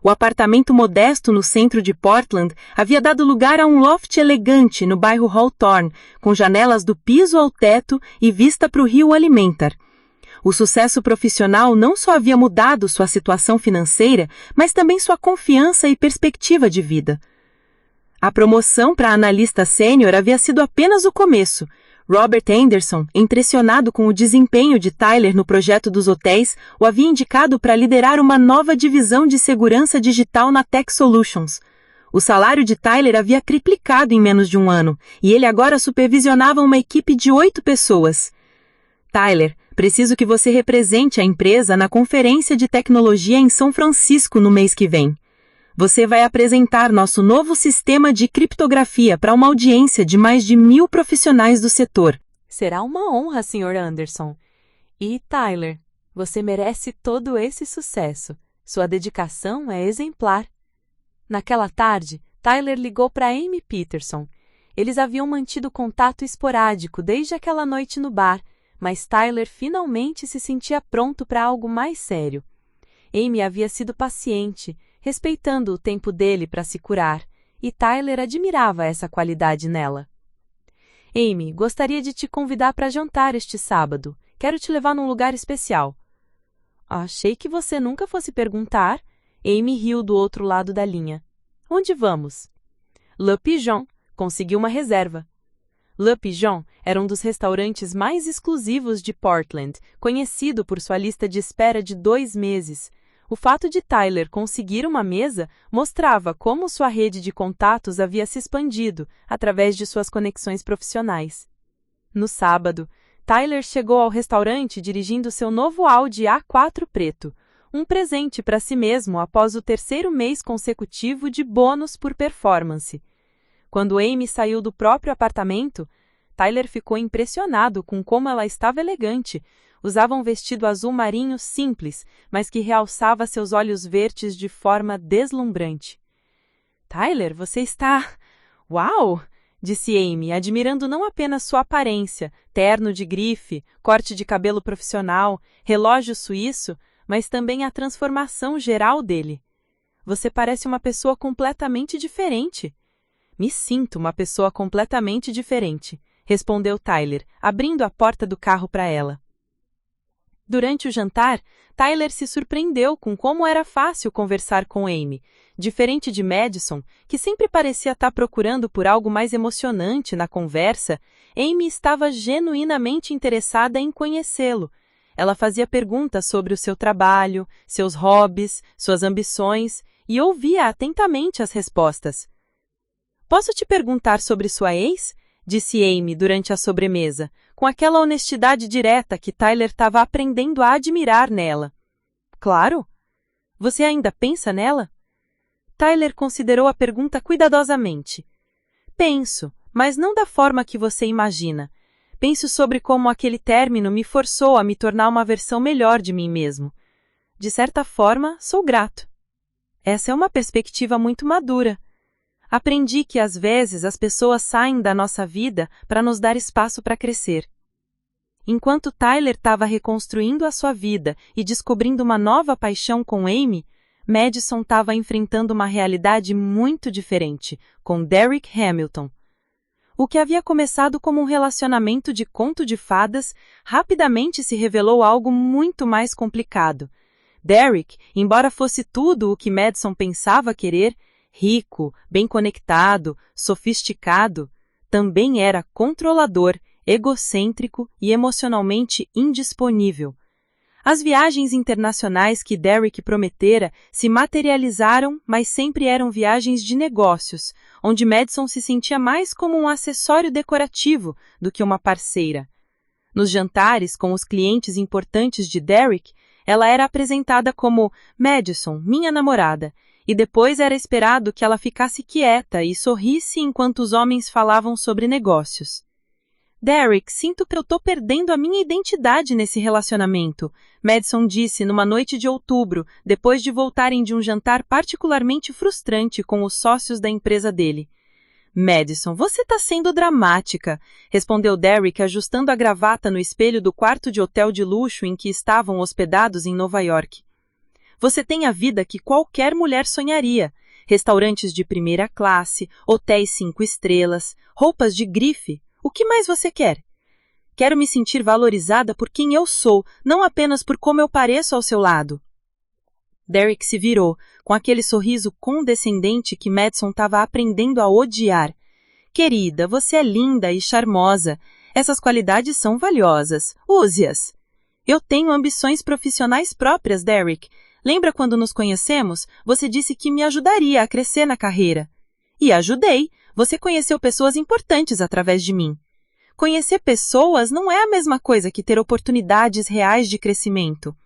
O apartamento modesto no centro de Portland havia dado lugar a um loft elegante no bairro Hawthorne, com janelas do piso ao teto e vista para o rio Alimentar. O sucesso profissional não só havia mudado sua situação financeira, mas também sua confiança e perspectiva de vida. A promoção para analista sênior havia sido apenas o começo. Robert Anderson, impressionado com o desempenho de Tyler no projeto dos hotéis, o havia indicado para liderar uma nova divisão de segurança digital na Tech Solutions. O salário de Tyler havia triplicado em menos de um ano, e ele agora supervisionava uma equipe de 8 pessoas. Tyler, preciso que você represente a empresa na Conferência de Tecnologia em São Francisco no mês que vem. Você vai apresentar nosso novo sistema de criptografia para uma audiência de mais de 1.000 profissionais do setor. Será uma honra, Sr. Anderson. E, Tyler, você merece todo esse sucesso. Sua dedicação é exemplar. Naquela tarde, Tyler ligou para Amy Peterson. Eles haviam mantido contato esporádico desde aquela noite no bar, mas Tyler finalmente se sentia pronto para algo mais sério. Amy havia sido paciente, respeitando o tempo dele para se curar, e Tyler admirava essa qualidade nela. Amy, gostaria de te convidar para jantar este sábado. Quero te levar num lugar especial. Achei que você nunca fosse perguntar. Amy riu do outro lado da linha. Onde vamos? Le Pigeon. Consegui uma reserva. Le Pigeon era um dos restaurantes mais exclusivos de Portland, conhecido por sua lista de espera de 2 meses. O fato de Tyler conseguir uma mesa mostrava como sua rede de contatos havia se expandido através de suas conexões profissionais. No sábado, Tyler chegou ao restaurante dirigindo seu novo Audi A4 preto, um presente para si mesmo após o 3º mês consecutivo de bônus por performance. Quando Amy saiu do próprio apartamento, Tyler ficou impressionado com como ela estava elegante. Usava um vestido azul marinho simples, mas que realçava seus olhos verdes de forma deslumbrante. Tyler, você está... Uau! Disse Amy, admirando não apenas sua aparência, terno de grife, corte de cabelo profissional, relógio suíço, mas também a transformação geral dele. Você parece uma pessoa completamente diferente. Me sinto uma pessoa completamente diferente, respondeu Tyler, abrindo a porta do carro para ela. Durante o jantar, Tyler se surpreendeu com como era fácil conversar com Amy. Diferente de Madison, que sempre parecia estar procurando por algo mais emocionante na conversa, Amy estava genuinamente interessada em conhecê-lo. Ela fazia perguntas sobre o seu trabalho, seus hobbies, suas ambições e ouvia atentamente as respostas. Posso te perguntar sobre sua ex? Disse Amy durante a sobremesa, com aquela honestidade direta que Tyler estava aprendendo a admirar nela. Claro. Você ainda pensa nela? Tyler considerou a pergunta cuidadosamente. Penso, mas não da forma que você imagina. Penso sobre como aquele término me forçou a me tornar uma versão melhor de mim mesmo. De certa forma, sou grato. Essa é uma perspectiva muito madura. Aprendi que, às vezes, as pessoas saem da nossa vida para nos dar espaço para crescer. Enquanto Tyler estava reconstruindo a sua vida e descobrindo uma nova paixão com Amy, Madison estava enfrentando uma realidade muito diferente, com Derek Hamilton. O que havia começado como um relacionamento de conto de fadas, rapidamente se revelou algo muito mais complicado. Derek, embora fosse tudo o que Madison pensava querer, rico, bem conectado, sofisticado, também era controlador, egocêntrico e emocionalmente indisponível. As viagens internacionais que Derek prometera se materializaram, mas sempre eram viagens de negócios, onde Madison se sentia mais como um acessório decorativo do que uma parceira. Nos jantares com os clientes importantes de Derek, ela era apresentada como Madison, minha namorada, e depois era esperado que ela ficasse quieta e sorrisse enquanto os homens falavam sobre negócios. Derek, sinto que eu estou perdendo a minha identidade nesse relacionamento, Madison disse numa noite de outubro, depois de voltarem de um jantar particularmente frustrante com os sócios da empresa dele. Madison, você está sendo dramática, respondeu Derek ajustando a gravata no espelho do quarto de hotel de luxo em que estavam hospedados em Nova York. Você tem a vida que qualquer mulher sonharia. Restaurantes de primeira classe, hotéis 5 estrelas, roupas de grife. O que mais você quer? Quero me sentir valorizada por quem eu sou, não apenas por como eu pareço ao seu lado. Derek se virou, com aquele sorriso condescendente que Madison estava aprendendo a odiar. Querida, você é linda e charmosa. Essas qualidades são valiosas. Use-as. Eu tenho ambições profissionais próprias, Derek. Lembra quando nos conhecemos? Você disse que me ajudaria a crescer na carreira. E ajudei. Você conheceu pessoas importantes através de mim. Conhecer pessoas não é a mesma coisa que ter oportunidades reais de crescimento.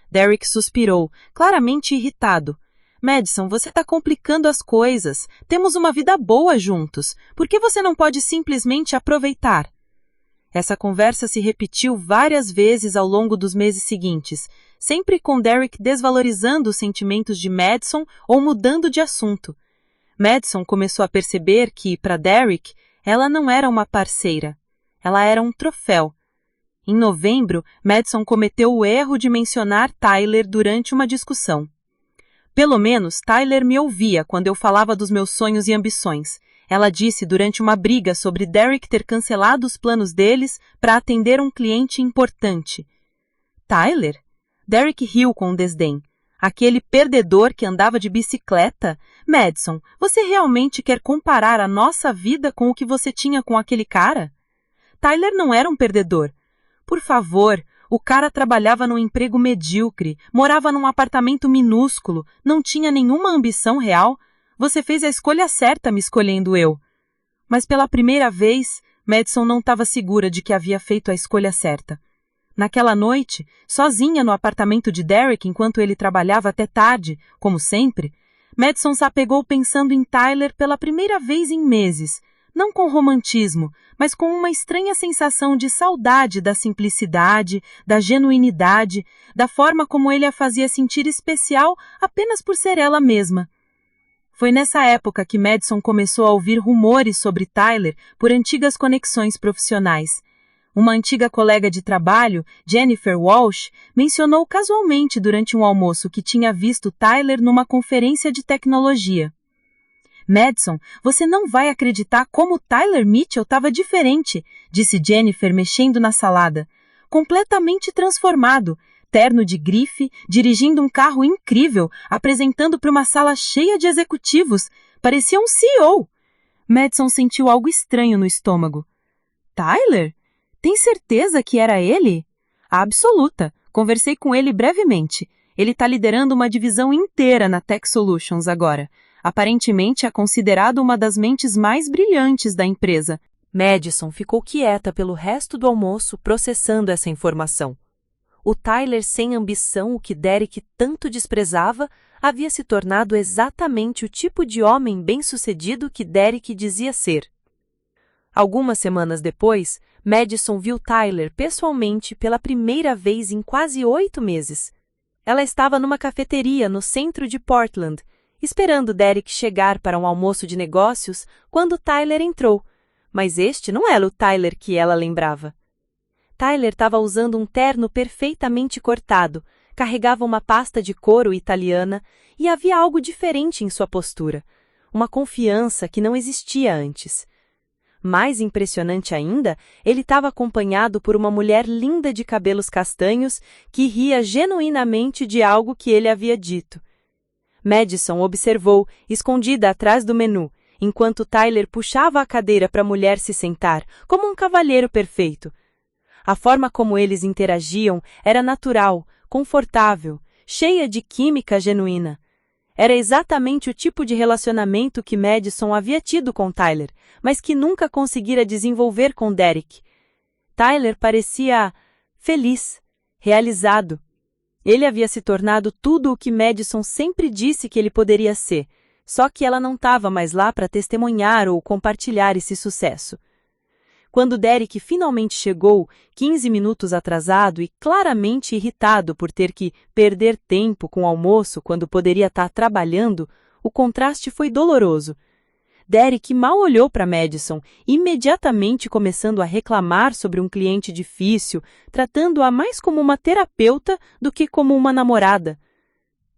Derek suspirou, claramente irritado. Madison, você está complicando as coisas. Temos uma vida boa juntos. Por que você não pode simplesmente aproveitar? Essa conversa se repetiu várias vezes ao longo dos meses seguintes, sempre com Derek desvalorizando os sentimentos de Madison ou mudando de assunto. Madison começou a perceber que, para Derek, ela não era uma parceira. Ela era um troféu. Em novembro, Madison cometeu o erro de mencionar Tyler durante uma discussão. Pelo menos, Tyler me ouvia quando eu falava dos meus sonhos e ambições. Ela disse durante uma briga sobre Derek ter cancelado os planos deles para atender um cliente importante. Tyler? Derek riu com desdém. Aquele perdedor que andava de bicicleta? Madison, você realmente quer comparar a nossa vida com o que você tinha com aquele cara? Tyler não era um perdedor. Por favor, o cara trabalhava num emprego medíocre, morava num apartamento minúsculo, não tinha nenhuma ambição real. Você fez a escolha certa me escolhendo eu. Mas pela primeira vez, Madison não estava segura de que havia feito a escolha certa. Naquela noite, sozinha no apartamento de Derek enquanto ele trabalhava até tarde, como sempre, Madison se apegou pensando em Tyler pela primeira vez em meses, não com romantismo, mas com uma estranha sensação de saudade da simplicidade, da genuinidade, da forma como ele a fazia sentir especial apenas por ser ela mesma. Foi nessa época que Madison começou a ouvir rumores sobre Tyler por antigas conexões profissionais. Uma antiga colega de trabalho, Jennifer Walsh, mencionou casualmente durante um almoço que tinha visto Tyler numa conferência de tecnologia. Madison, você não vai acreditar como Tyler Mitchell estava diferente, disse Jennifer mexendo na salada. Completamente transformado, terno de grife, dirigindo um carro incrível, apresentando para uma sala cheia de executivos. Parecia um CEO. Madison sentiu algo estranho no estômago. Tyler? Tem certeza que era ele? Absoluta. Conversei com ele brevemente. Ele está liderando uma divisão inteira na Tech Solutions agora. Aparentemente é considerado uma das mentes mais brilhantes da empresa. Madison ficou quieta pelo resto do almoço processando essa informação. O Tyler sem ambição, o que Derek tanto desprezava, havia se tornado exatamente o tipo de homem bem-sucedido que Derek dizia ser. Algumas semanas depois, Madison viu Tyler pessoalmente pela primeira vez em quase 8 meses. Ela estava numa cafeteria no centro de Portland, esperando Derek chegar para um almoço de negócios quando Tyler entrou, mas este não era o Tyler que ela lembrava. Tyler estava usando um terno perfeitamente cortado, carregava uma pasta de couro italiana e havia algo diferente em sua postura, uma confiança que não existia antes. Mais impressionante ainda, ele estava acompanhado por uma mulher linda de cabelos castanhos que ria genuinamente de algo que ele havia dito. Madison observou, escondida atrás do menu, enquanto Tyler puxava a cadeira para a mulher se sentar, como um cavalheiro perfeito. A forma como eles interagiam era natural, confortável, cheia de química genuína. Era exatamente o tipo de relacionamento que Madison havia tido com Tyler, mas que nunca conseguira desenvolver com Derek. Tyler parecia feliz, realizado. Ele havia se tornado tudo o que Madison sempre disse que ele poderia ser, só que ela não estava mais lá para testemunhar ou compartilhar esse sucesso. Quando Derek finalmente chegou, 15 minutos atrasado e claramente irritado por ter que perder tempo com o almoço quando poderia estar trabalhando, o contraste foi doloroso. Derek mal olhou para Madison, imediatamente começando a reclamar sobre um cliente difícil, tratando-a mais como uma terapeuta do que como uma namorada.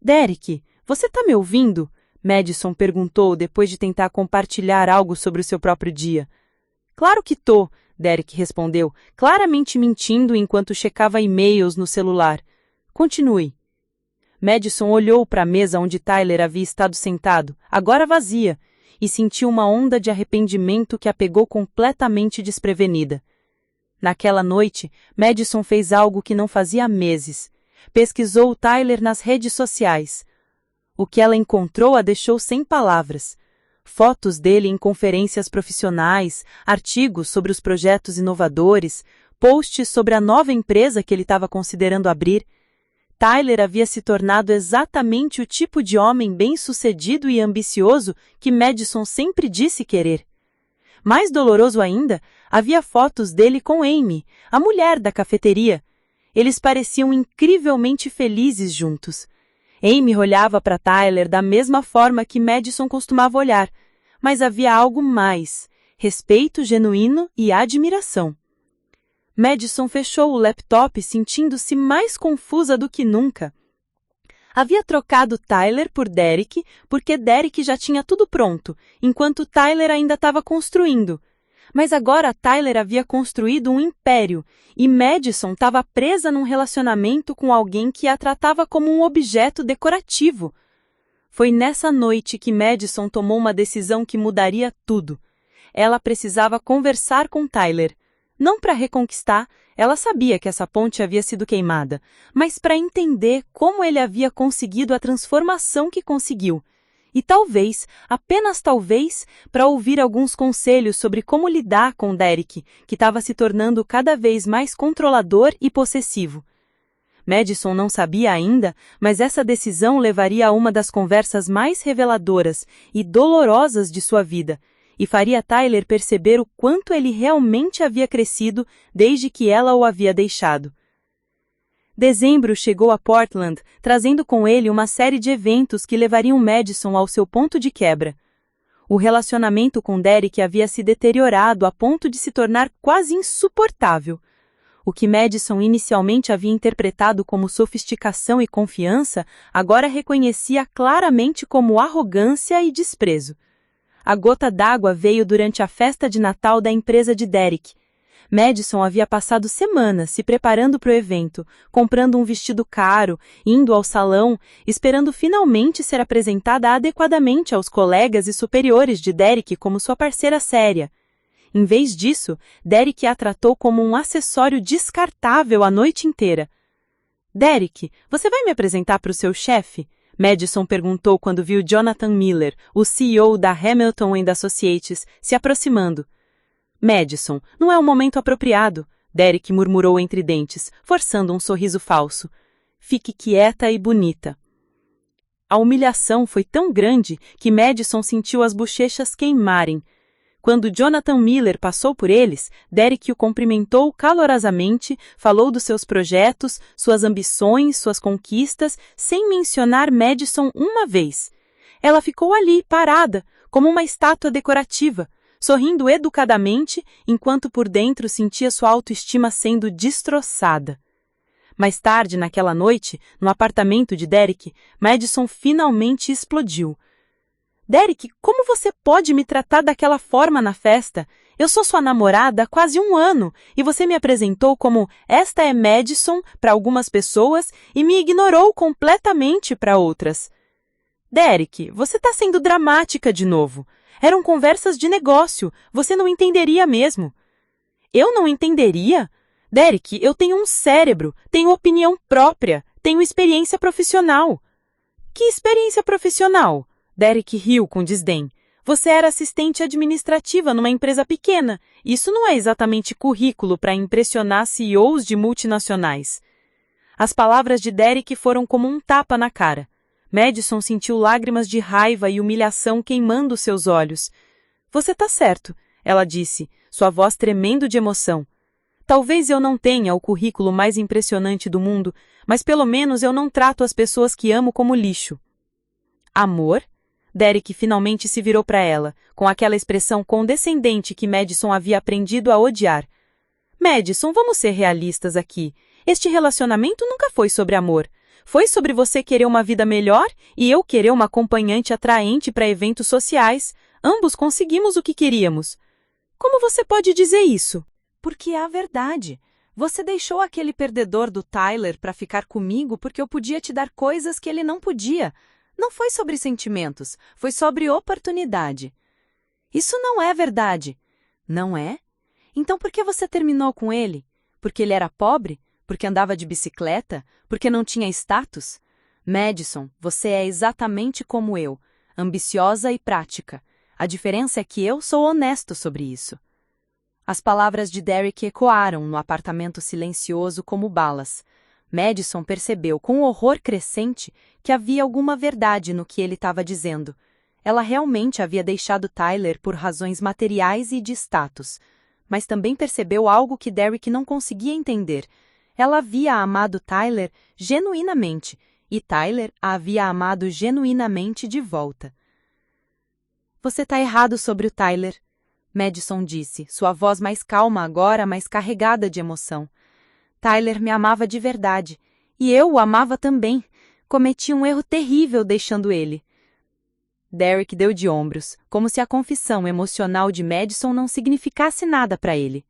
Derek, você está me ouvindo? Madison perguntou depois de tentar compartilhar algo sobre o seu próprio dia. Claro que tô, Derek respondeu, claramente mentindo enquanto checava e-mails no celular. Continue. Madison olhou para a mesa onde Tyler havia estado sentado, agora vazia, e sentiu uma onda de arrependimento que a pegou completamente desprevenida. Naquela noite, Madison fez algo que não fazia há meses. Pesquisou o Tyler nas redes sociais. O que ela encontrou a deixou sem palavras. Fotos dele em conferências profissionais, artigos sobre os projetos inovadores, posts sobre a nova empresa que ele estava considerando abrir. Tyler havia se tornado exatamente o tipo de homem bem-sucedido e ambicioso que Madison sempre disse querer. Mais doloroso ainda, havia fotos dele com Amy, a mulher da cafeteria. Eles pareciam incrivelmente felizes juntos. Amy olhava para Tyler da mesma forma que Madison costumava olhar, mas havia algo mais, respeito genuíno e admiração. Madison fechou o laptop sentindo-se mais confusa do que nunca. Havia trocado Tyler por Derek porque Derek já tinha tudo pronto, enquanto Tyler ainda estava construindo. Mas agora Tyler havia construído um império e Madison estava presa num relacionamento com alguém que a tratava como um objeto decorativo. Foi nessa noite que Madison tomou uma decisão que mudaria tudo. Ela precisava conversar com Tyler. Não para reconquistar, ela sabia que essa ponte havia sido queimada, mas para entender como ele havia conseguido a transformação que conseguiu. E talvez, apenas talvez, para ouvir alguns conselhos sobre como lidar com Derek, que estava se tornando cada vez mais controlador e possessivo. Madison não sabia ainda, mas essa decisão levaria a uma das conversas mais reveladoras e dolorosas de sua vida, e faria Tyler perceber o quanto ele realmente havia crescido desde que ela o havia deixado. Dezembro chegou a Portland, trazendo com ele uma série de eventos que levariam Madison ao seu ponto de quebra. O relacionamento com Derek havia se deteriorado a ponto de se tornar quase insuportável. O que Madison inicialmente havia interpretado como sofisticação e confiança, agora reconhecia claramente como arrogância e desprezo. A gota d'água veio durante a festa de Natal da empresa de Derek. Madison havia passado semanas se preparando para o evento, comprando um vestido caro, indo ao salão, esperando finalmente ser apresentada adequadamente aos colegas e superiores de Derek como sua parceira séria. Em vez disso, Derek a tratou como um acessório descartável a noite inteira. "Derek, você vai me apresentar para o seu chefe?" Madison perguntou quando viu Jonathan Miller, o CEO da Hamilton & Associates, se aproximando. "Madison, não é o momento apropriado", Derek murmurou entre dentes, forçando um sorriso falso. "Fique quieta e bonita." A humilhação foi tão grande que Madison sentiu as bochechas queimarem. Quando Jonathan Miller passou por eles, Derek o cumprimentou calorosamente, falou dos seus projetos, suas ambições, suas conquistas, sem mencionar Madison uma vez. Ela ficou ali, parada, como uma estátua decorativa, sorrindo educadamente, enquanto por dentro sentia sua autoestima sendo destroçada. Mais tarde, naquela noite, no apartamento de Derek, Madison finalmente explodiu. "Derek, como você pode me tratar daquela forma na festa? Eu sou sua namorada há quase 1 ano e você me apresentou como esta é Madison para algumas pessoas e me ignorou completamente para outras." "Derek, você está sendo dramática de novo. Eram conversas de negócio, você não entenderia mesmo." "Eu não entenderia? Derek, eu tenho um cérebro, tenho opinião própria, tenho experiência profissional." "Que experiência profissional?" Derek riu com desdém. "Você era assistente administrativa numa empresa pequena. Isso não é exatamente currículo para impressionar CEOs de multinacionais." As palavras de Derek foram como um tapa na cara. Madison sentiu lágrimas de raiva e humilhação queimando seus olhos. "Você está certo", ela disse, sua voz tremendo de emoção. "Talvez eu não tenha o currículo mais impressionante do mundo, mas pelo menos eu não trato as pessoas que amo como lixo." "Amor?" Derek finalmente se virou para ela, com aquela expressão condescendente que Madison havia aprendido a odiar. "Madison, vamos ser realistas aqui. Este relacionamento nunca foi sobre amor. Foi sobre você querer uma vida melhor e eu querer uma acompanhante atraente para eventos sociais. Ambos conseguimos o que queríamos." "Como você pode dizer isso?" "Porque é a verdade. Você deixou aquele perdedor do Tyler para ficar comigo porque eu podia te dar coisas que ele não podia. Não foi sobre sentimentos, foi sobre oportunidade." "Isso não é verdade." "Não é? Então por que você terminou com ele? Porque ele era pobre? Porque andava de bicicleta? Porque não tinha status?" "Madison, você é exatamente como eu, ambiciosa e prática. A diferença é que eu sou honesto sobre isso. As palavras de Derek ecoaram no apartamento silencioso como balas. Madison percebeu com horror crescente que havia alguma verdade no que ele estava dizendo. Ela realmente havia deixado Tyler por razões materiais e de status. Mas também percebeu algo que Derek não conseguia entender. Ela havia amado Tyler genuinamente, e Tyler a havia amado genuinamente de volta. Você está errado sobre o Tyler, Madison disse, sua voz mais calma agora, mais carregada de emoção. Tyler me amava de verdade, e eu o amava também. Cometi um erro terrível deixando ele. Derek deu de ombros, como se a confissão emocional de Madison não significasse nada para ele.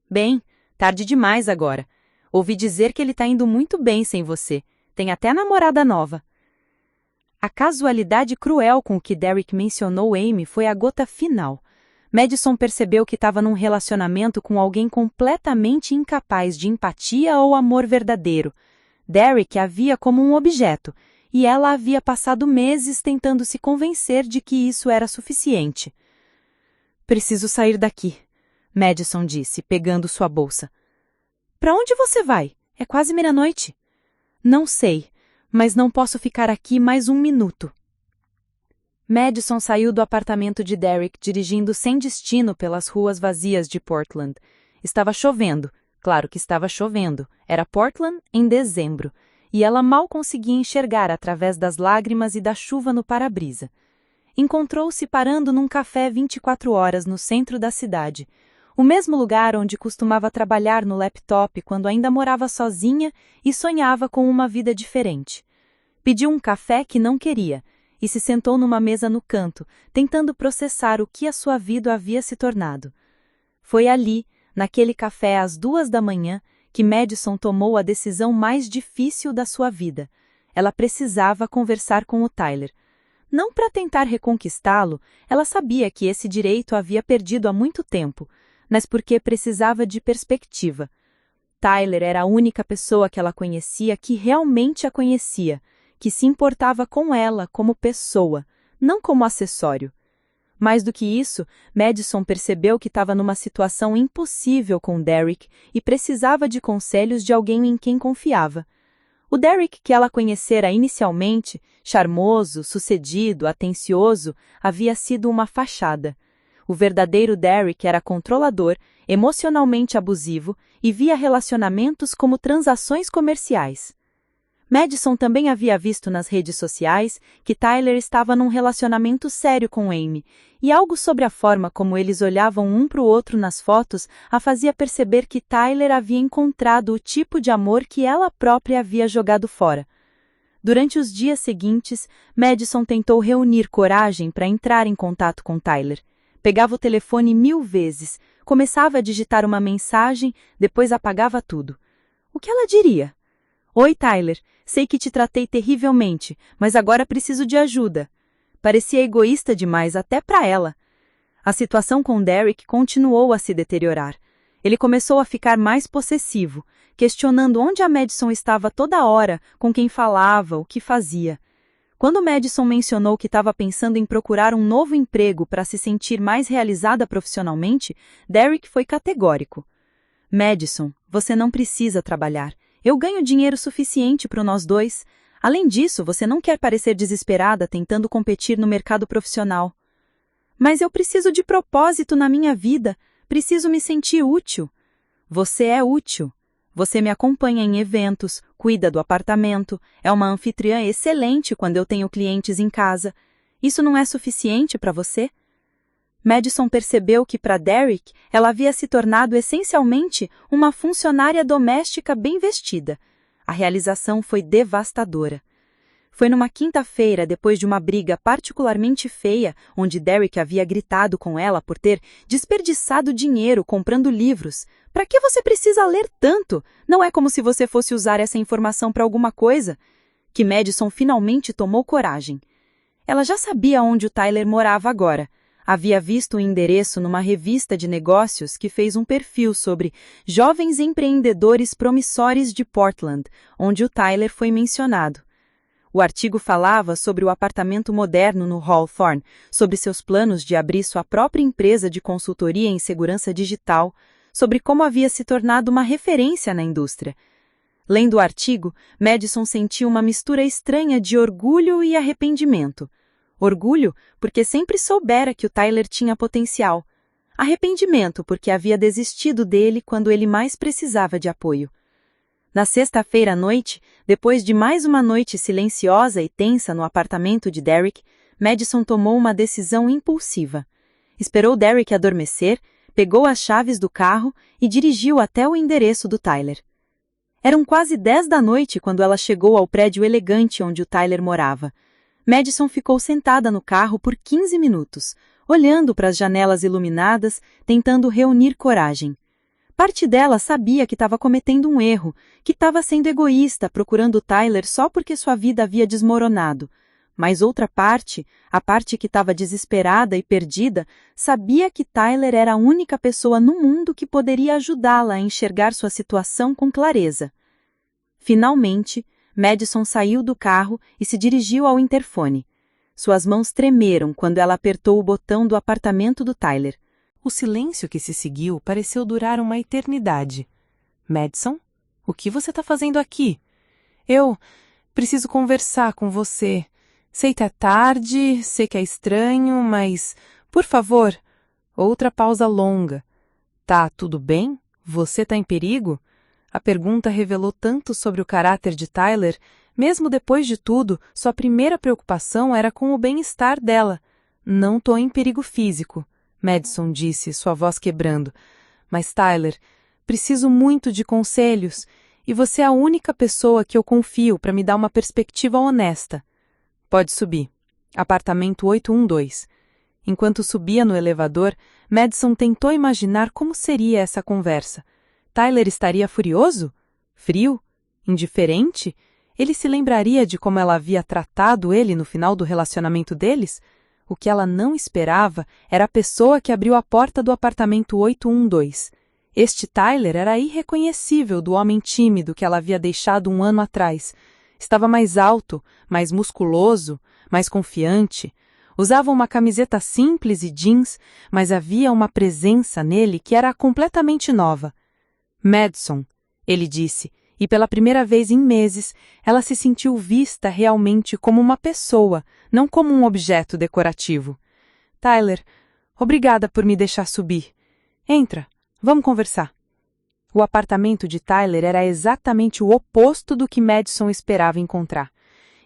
Bem, tarde demais agora. Ouvi dizer que ele está indo muito bem sem você. Tem até namorada nova. A casualidade cruel com que Derek mencionou Amy foi a gota final. Madison percebeu que estava num relacionamento com alguém completamente incapaz de empatia ou amor verdadeiro. Derek a via como um objeto, e ela havia passado meses tentando se convencer de que isso era suficiente. Preciso sair daqui, Madison disse, pegando sua bolsa. Para onde você vai? É quase meia-noite. Não sei, mas não posso ficar aqui mais um minuto. Madison saiu do apartamento de Derek dirigindo sem destino pelas ruas vazias de Portland. Estava chovendo, claro que estava chovendo, era Portland em dezembro, e ela mal conseguia enxergar através das lágrimas e da chuva no para-brisa. Encontrou-se parando num café 24 horas no centro da cidade, o mesmo lugar onde costumava trabalhar no laptop quando ainda morava sozinha e sonhava com uma vida diferente. Pediu um café que não queria, e se sentou numa mesa no canto, tentando processar o que a sua vida havia se tornado. Foi ali, naquele café às 2 da manhã, que Madison tomou a decisão mais difícil da sua vida. Ela precisava conversar com o Tyler. Não para tentar reconquistá-lo, ela sabia que esse direito havia perdido há muito tempo, mas porque precisava de perspectiva. Tyler era a única pessoa que ela conhecia que realmente a conhecia, que se importava com ela como pessoa, não como acessório. Mais do que isso, Madison percebeu que estava numa situação impossível com Derek e precisava de conselhos de alguém em quem confiava. O Derek que ela conhecera inicialmente, charmoso, sucedido, atencioso, havia sido uma fachada. O verdadeiro Derek era controlador, emocionalmente abusivo e via relacionamentos como transações comerciais. Madison também havia visto nas redes sociais que Tyler estava num relacionamento sério com Amy, e algo sobre a forma como eles olhavam um para o outro nas fotos a fazia perceber que Tyler havia encontrado o tipo de amor que ela própria havia jogado fora. Durante os dias seguintes, Madison tentou reunir coragem para entrar em contato com Tyler. Pegava o telefone 1000 vezes, começava a digitar uma mensagem, depois apagava tudo. O que ela diria? Oi, Tyler. Sei que te tratei terrivelmente, mas agora preciso de ajuda. Parecia egoísta demais até para ela. A situação com Derek continuou a se deteriorar. Ele começou a ficar mais possessivo, questionando onde a Madison estava toda hora, com quem falava, o que fazia. Quando Madison mencionou que estava pensando em procurar um novo emprego para se sentir mais realizada profissionalmente, Derek foi categórico. Madison, você não precisa trabalhar. Eu ganho dinheiro suficiente para nós dois. Além disso, você não quer parecer desesperada tentando competir no mercado profissional. Mas eu preciso de propósito na minha vida. Preciso me sentir útil. Você é útil. Você me acompanha em eventos, cuida do apartamento, é uma anfitriã excelente quando eu tenho clientes em casa. Isso não é suficiente para você? Madison percebeu que para Derek ela havia se tornado essencialmente uma funcionária doméstica bem vestida. A realização foi devastadora. Foi numa quinta-feira, depois de uma briga particularmente feia, onde Derek havia gritado com ela por ter desperdiçado dinheiro comprando livros. Para que você precisa ler tanto? Não é como se você fosse usar essa informação para alguma coisa. Que Madison finalmente tomou coragem. Ela já sabia onde o Tyler morava agora. Havia visto o endereço numa revista de negócios que fez um perfil sobre jovens empreendedores promissores de Portland, onde o Tyler foi mencionado. O artigo falava sobre o apartamento moderno no Hawthorne, sobre seus planos de abrir sua própria empresa de consultoria em segurança digital, sobre como havia se tornado uma referência na indústria. Lendo o artigo, Madison sentiu uma mistura estranha de orgulho e arrependimento. Orgulho, porque sempre soubera que o Tyler tinha potencial. Arrependimento, porque havia desistido dele quando ele mais precisava de apoio. Na sexta-feira à noite, depois de mais uma noite silenciosa e tensa no apartamento de Derek, Madison tomou uma decisão impulsiva. Esperou Derek adormecer, pegou as chaves do carro e dirigiu até o endereço do Tyler. Eram quase 10 da noite quando ela chegou ao prédio elegante onde o Tyler morava. Madison ficou sentada no carro por 15 minutos, olhando para as janelas iluminadas, tentando reunir coragem. Parte dela sabia que estava cometendo um erro, que estava sendo egoísta, procurando o Tyler só porque sua vida havia desmoronado. Mas outra parte, a parte que estava desesperada e perdida, sabia que Tyler era a única pessoa no mundo que poderia ajudá-la a enxergar sua situação com clareza. Finalmente, Madison saiu do carro e se dirigiu ao interfone. Suas mãos tremeram quando ela apertou o botão do apartamento do Tyler. O silêncio que se seguiu pareceu durar uma eternidade. Madison, o que você está fazendo aqui? Eu preciso conversar com você. Sei que é tarde, sei que é estranho, mas, por favor, outra pausa longa. Tá tudo bem? Você tá em perigo? A pergunta revelou tanto sobre o caráter de Tyler. Mesmo depois de tudo, sua primeira preocupação era com o bem-estar dela. Não tô em perigo físico, Madison disse, sua voz quebrando. Mas, Tyler, preciso muito de conselhos, e você é a única pessoa que eu confio para me dar uma perspectiva honesta. Pode subir. Apartamento 812. Enquanto subia no elevador, Madison tentou imaginar como seria essa conversa. Tyler estaria furioso? Frio? Indiferente? Ele se lembraria de como ela havia tratado ele no final do relacionamento deles? O que ela não esperava era a pessoa que abriu a porta do apartamento 812. Este Tyler era irreconhecível do homem tímido que ela havia deixado um ano atrás. Estava mais alto, mais musculoso, mais confiante. Usava uma camiseta simples e jeans, mas havia uma presença nele que era completamente nova. Madison, ele disse, e pela primeira vez em meses, ela se sentiu vista realmente como uma pessoa, não como um objeto decorativo. Tyler, obrigada por me deixar subir. Entra, vamos conversar. O apartamento de Tyler era exatamente o oposto do que Madison esperava encontrar.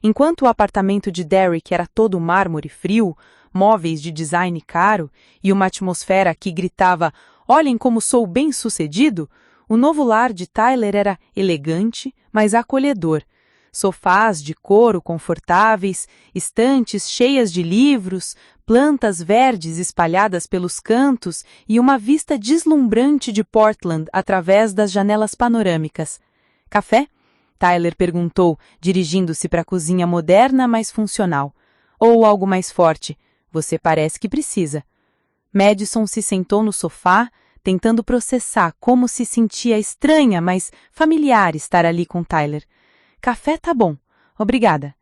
Enquanto o apartamento de Derek era todo mármore frio, móveis de design caro e uma atmosfera que gritava "Olhem como sou bem-sucedido", o novo lar de Tyler era elegante, mas acolhedor. Sofás de couro confortáveis, estantes cheias de livros, plantas verdes espalhadas pelos cantos e uma vista deslumbrante de Portland através das janelas panorâmicas. Café? Tyler perguntou, dirigindo-se para a cozinha moderna, mas funcional. Ou algo mais forte? Você parece que precisa. Madison se sentou no sofá, tentando processar como se sentia estranha, mas familiar estar ali com Tyler. Café tá bom. Obrigada.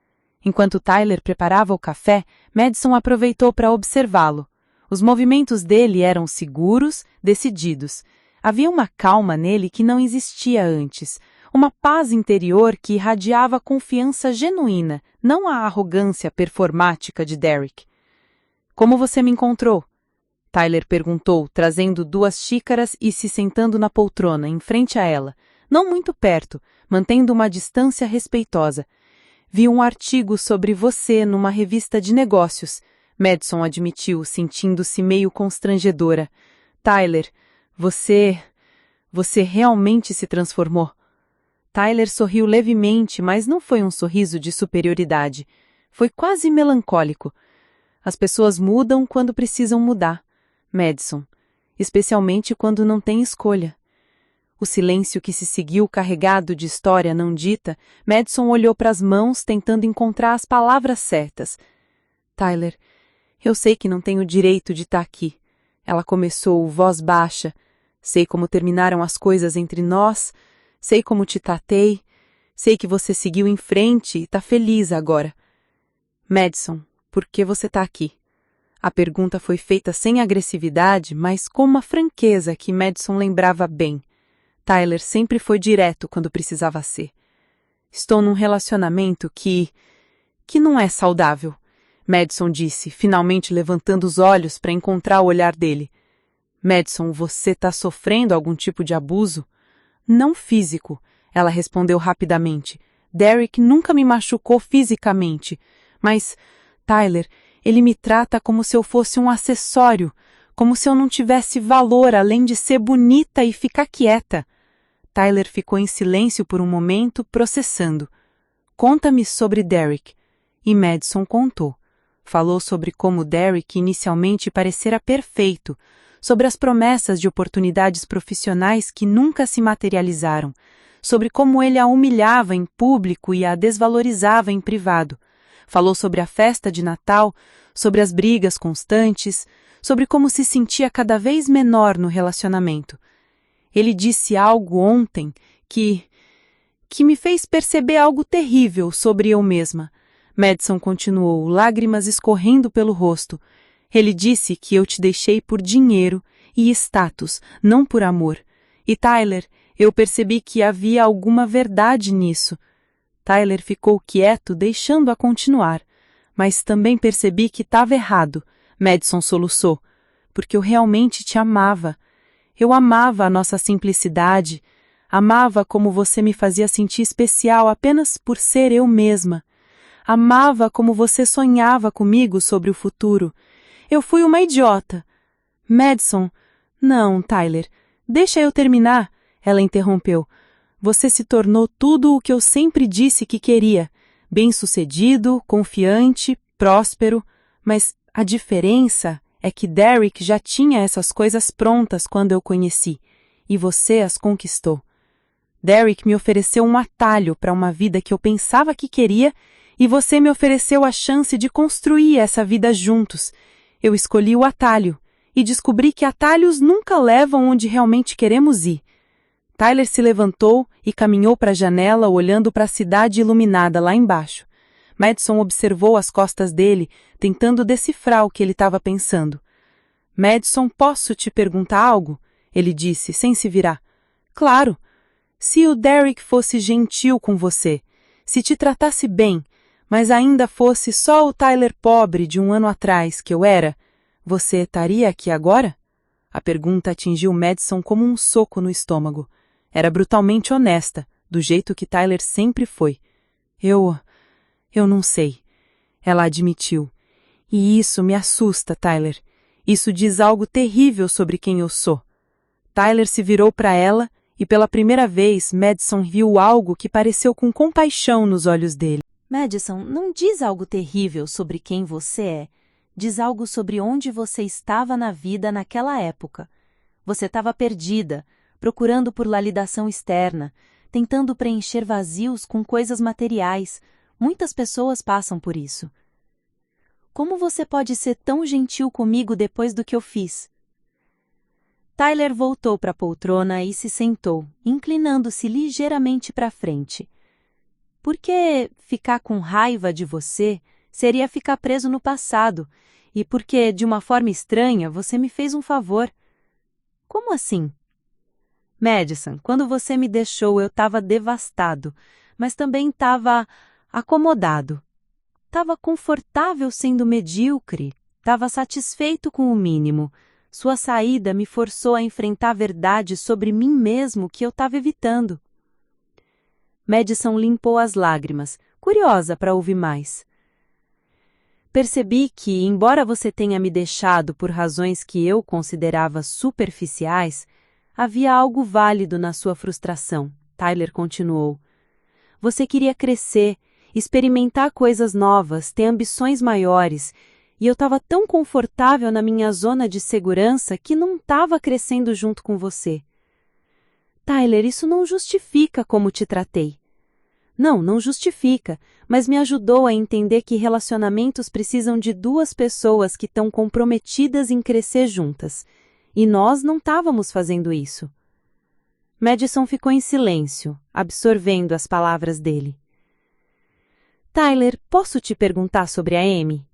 Enquanto Tyler preparava o café, Madison aproveitou para observá-lo. Os movimentos dele eram seguros, decididos. Havia uma calma nele que não existia antes, uma paz interior que irradiava confiança genuína, não a arrogância performática de Derek. Como você me encontrou? Tyler perguntou, trazendo 2 xícaras e se sentando na poltrona, em frente a ela, não muito perto, mantendo uma distância respeitosa. Vi um artigo sobre você numa revista de negócios, Madison admitiu, sentindo-se meio constrangedora. Tyler, você realmente se transformou. Tyler sorriu levemente, mas não foi um sorriso de superioridade. Foi quase melancólico. As pessoas mudam quando precisam mudar, Madison, especialmente quando não tem escolha. O silêncio que se seguiu carregado de história não dita, Madison olhou para as mãos tentando encontrar as palavras certas. Tyler, eu sei que não tenho direito de estar aqui. Ela começou, voz baixa. Sei como terminaram as coisas entre nós, sei como te tratei. Sei que você seguiu em frente e tá feliz agora. Madison, por que você tá aqui? A pergunta foi feita sem agressividade, mas com uma franqueza que Madison lembrava bem. Tyler sempre foi direto quando precisava ser. Estou num relacionamento que não é saudável, Madison disse, finalmente levantando os olhos para encontrar o olhar dele. Madison, você tá sofrendo algum tipo de abuso? Não físico, ela respondeu rapidamente. Derek nunca me machucou fisicamente, mas, Tyler, ele me trata como se eu fosse um acessório, como se eu não tivesse valor além de ser bonita e ficar quieta. Tyler ficou em silêncio por um momento, processando. Conta-me sobre Derek. E Madison contou. Falou sobre como Derek inicialmente parecera perfeito, sobre as promessas de oportunidades profissionais que nunca se materializaram, sobre como ele a humilhava em público e a desvalorizava em privado. Falou sobre a festa de Natal, sobre as brigas constantes, sobre como se sentia cada vez menor no relacionamento. Ele disse algo ontem que me fez perceber algo terrível sobre eu mesma. Madison continuou, lágrimas escorrendo pelo rosto. Ele disse que eu te deixei por dinheiro e status, não por amor. E Tyler, eu percebi que havia alguma verdade nisso. Tyler ficou quieto, deixando-a continuar. Mas também percebi que estava errado, Madison soluçou, porque eu realmente te amava. Eu amava a nossa simplicidade, amava como você me fazia sentir especial apenas por ser eu mesma. Amava como você sonhava comigo sobre o futuro. Eu fui uma idiota. Madison, não, Tyler, deixa eu terminar, ela interrompeu. Você se tornou tudo o que eu sempre disse que queria. Bem-sucedido, confiante, próspero, mas a diferença é que Derek já tinha essas coisas prontas quando eu conheci, e você as conquistou. Derek me ofereceu um atalho para uma vida que eu pensava que queria, e você me ofereceu a chance de construir essa vida juntos. Eu escolhi o atalho, e descobri que atalhos nunca levam onde realmente queremos ir. Tyler se levantou e caminhou para a janela, olhando para a cidade iluminada lá embaixo. Madison observou as costas dele, tentando decifrar o que ele estava pensando. Madison, posso te perguntar algo? Ele disse, sem se virar. Claro. Se o Derek fosse gentil com você, se te tratasse bem, mas ainda fosse só o Tyler pobre de um ano atrás que eu era, você estaria aqui agora? A pergunta atingiu Madison como um soco no estômago. Era brutalmente honesta, do jeito que Tyler sempre foi. Eu não sei, ela admitiu. E isso me assusta, Tyler. Isso diz algo terrível sobre quem eu sou. Tyler se virou para ela e pela primeira vez Madison viu algo que pareceu com compaixão nos olhos dele. Madison, não diz algo terrível sobre quem você é. Diz algo sobre onde você estava na vida naquela época. Você estava perdida, procurando por validação externa, tentando preencher vazios com coisas materiais. Muitas pessoas passam por isso. Como você pode ser tão gentil comigo depois do que eu fiz? Tyler voltou para a poltrona e se sentou, inclinando-se ligeiramente para frente. Porque ficar com raiva de você seria ficar preso no passado, e porque, de uma forma estranha, você me fez um favor. Como assim? Madison, quando você me deixou, eu estava devastado, mas também estava acomodado. Estava confortável sendo medíocre, estava satisfeito com o mínimo. Sua saída me forçou a enfrentar a verdade sobre mim mesmo que eu estava evitando. Madison limpou as lágrimas, curiosa para ouvir mais. Percebi que, embora você tenha me deixado por razões que eu considerava superficiais, havia algo válido na sua frustração, Tyler continuou. Você queria crescer, experimentar coisas novas, ter ambições maiores, e eu estava tão confortável na minha zona de segurança que não estava crescendo junto com você. Tyler, isso não justifica como te tratei. Não justifica, mas me ajudou a entender que relacionamentos precisam de duas pessoas que estão comprometidas em crescer juntas. E nós não estávamos fazendo isso. Madison ficou em silêncio, absorvendo as palavras dele. Tyler, posso te perguntar sobre a Amy?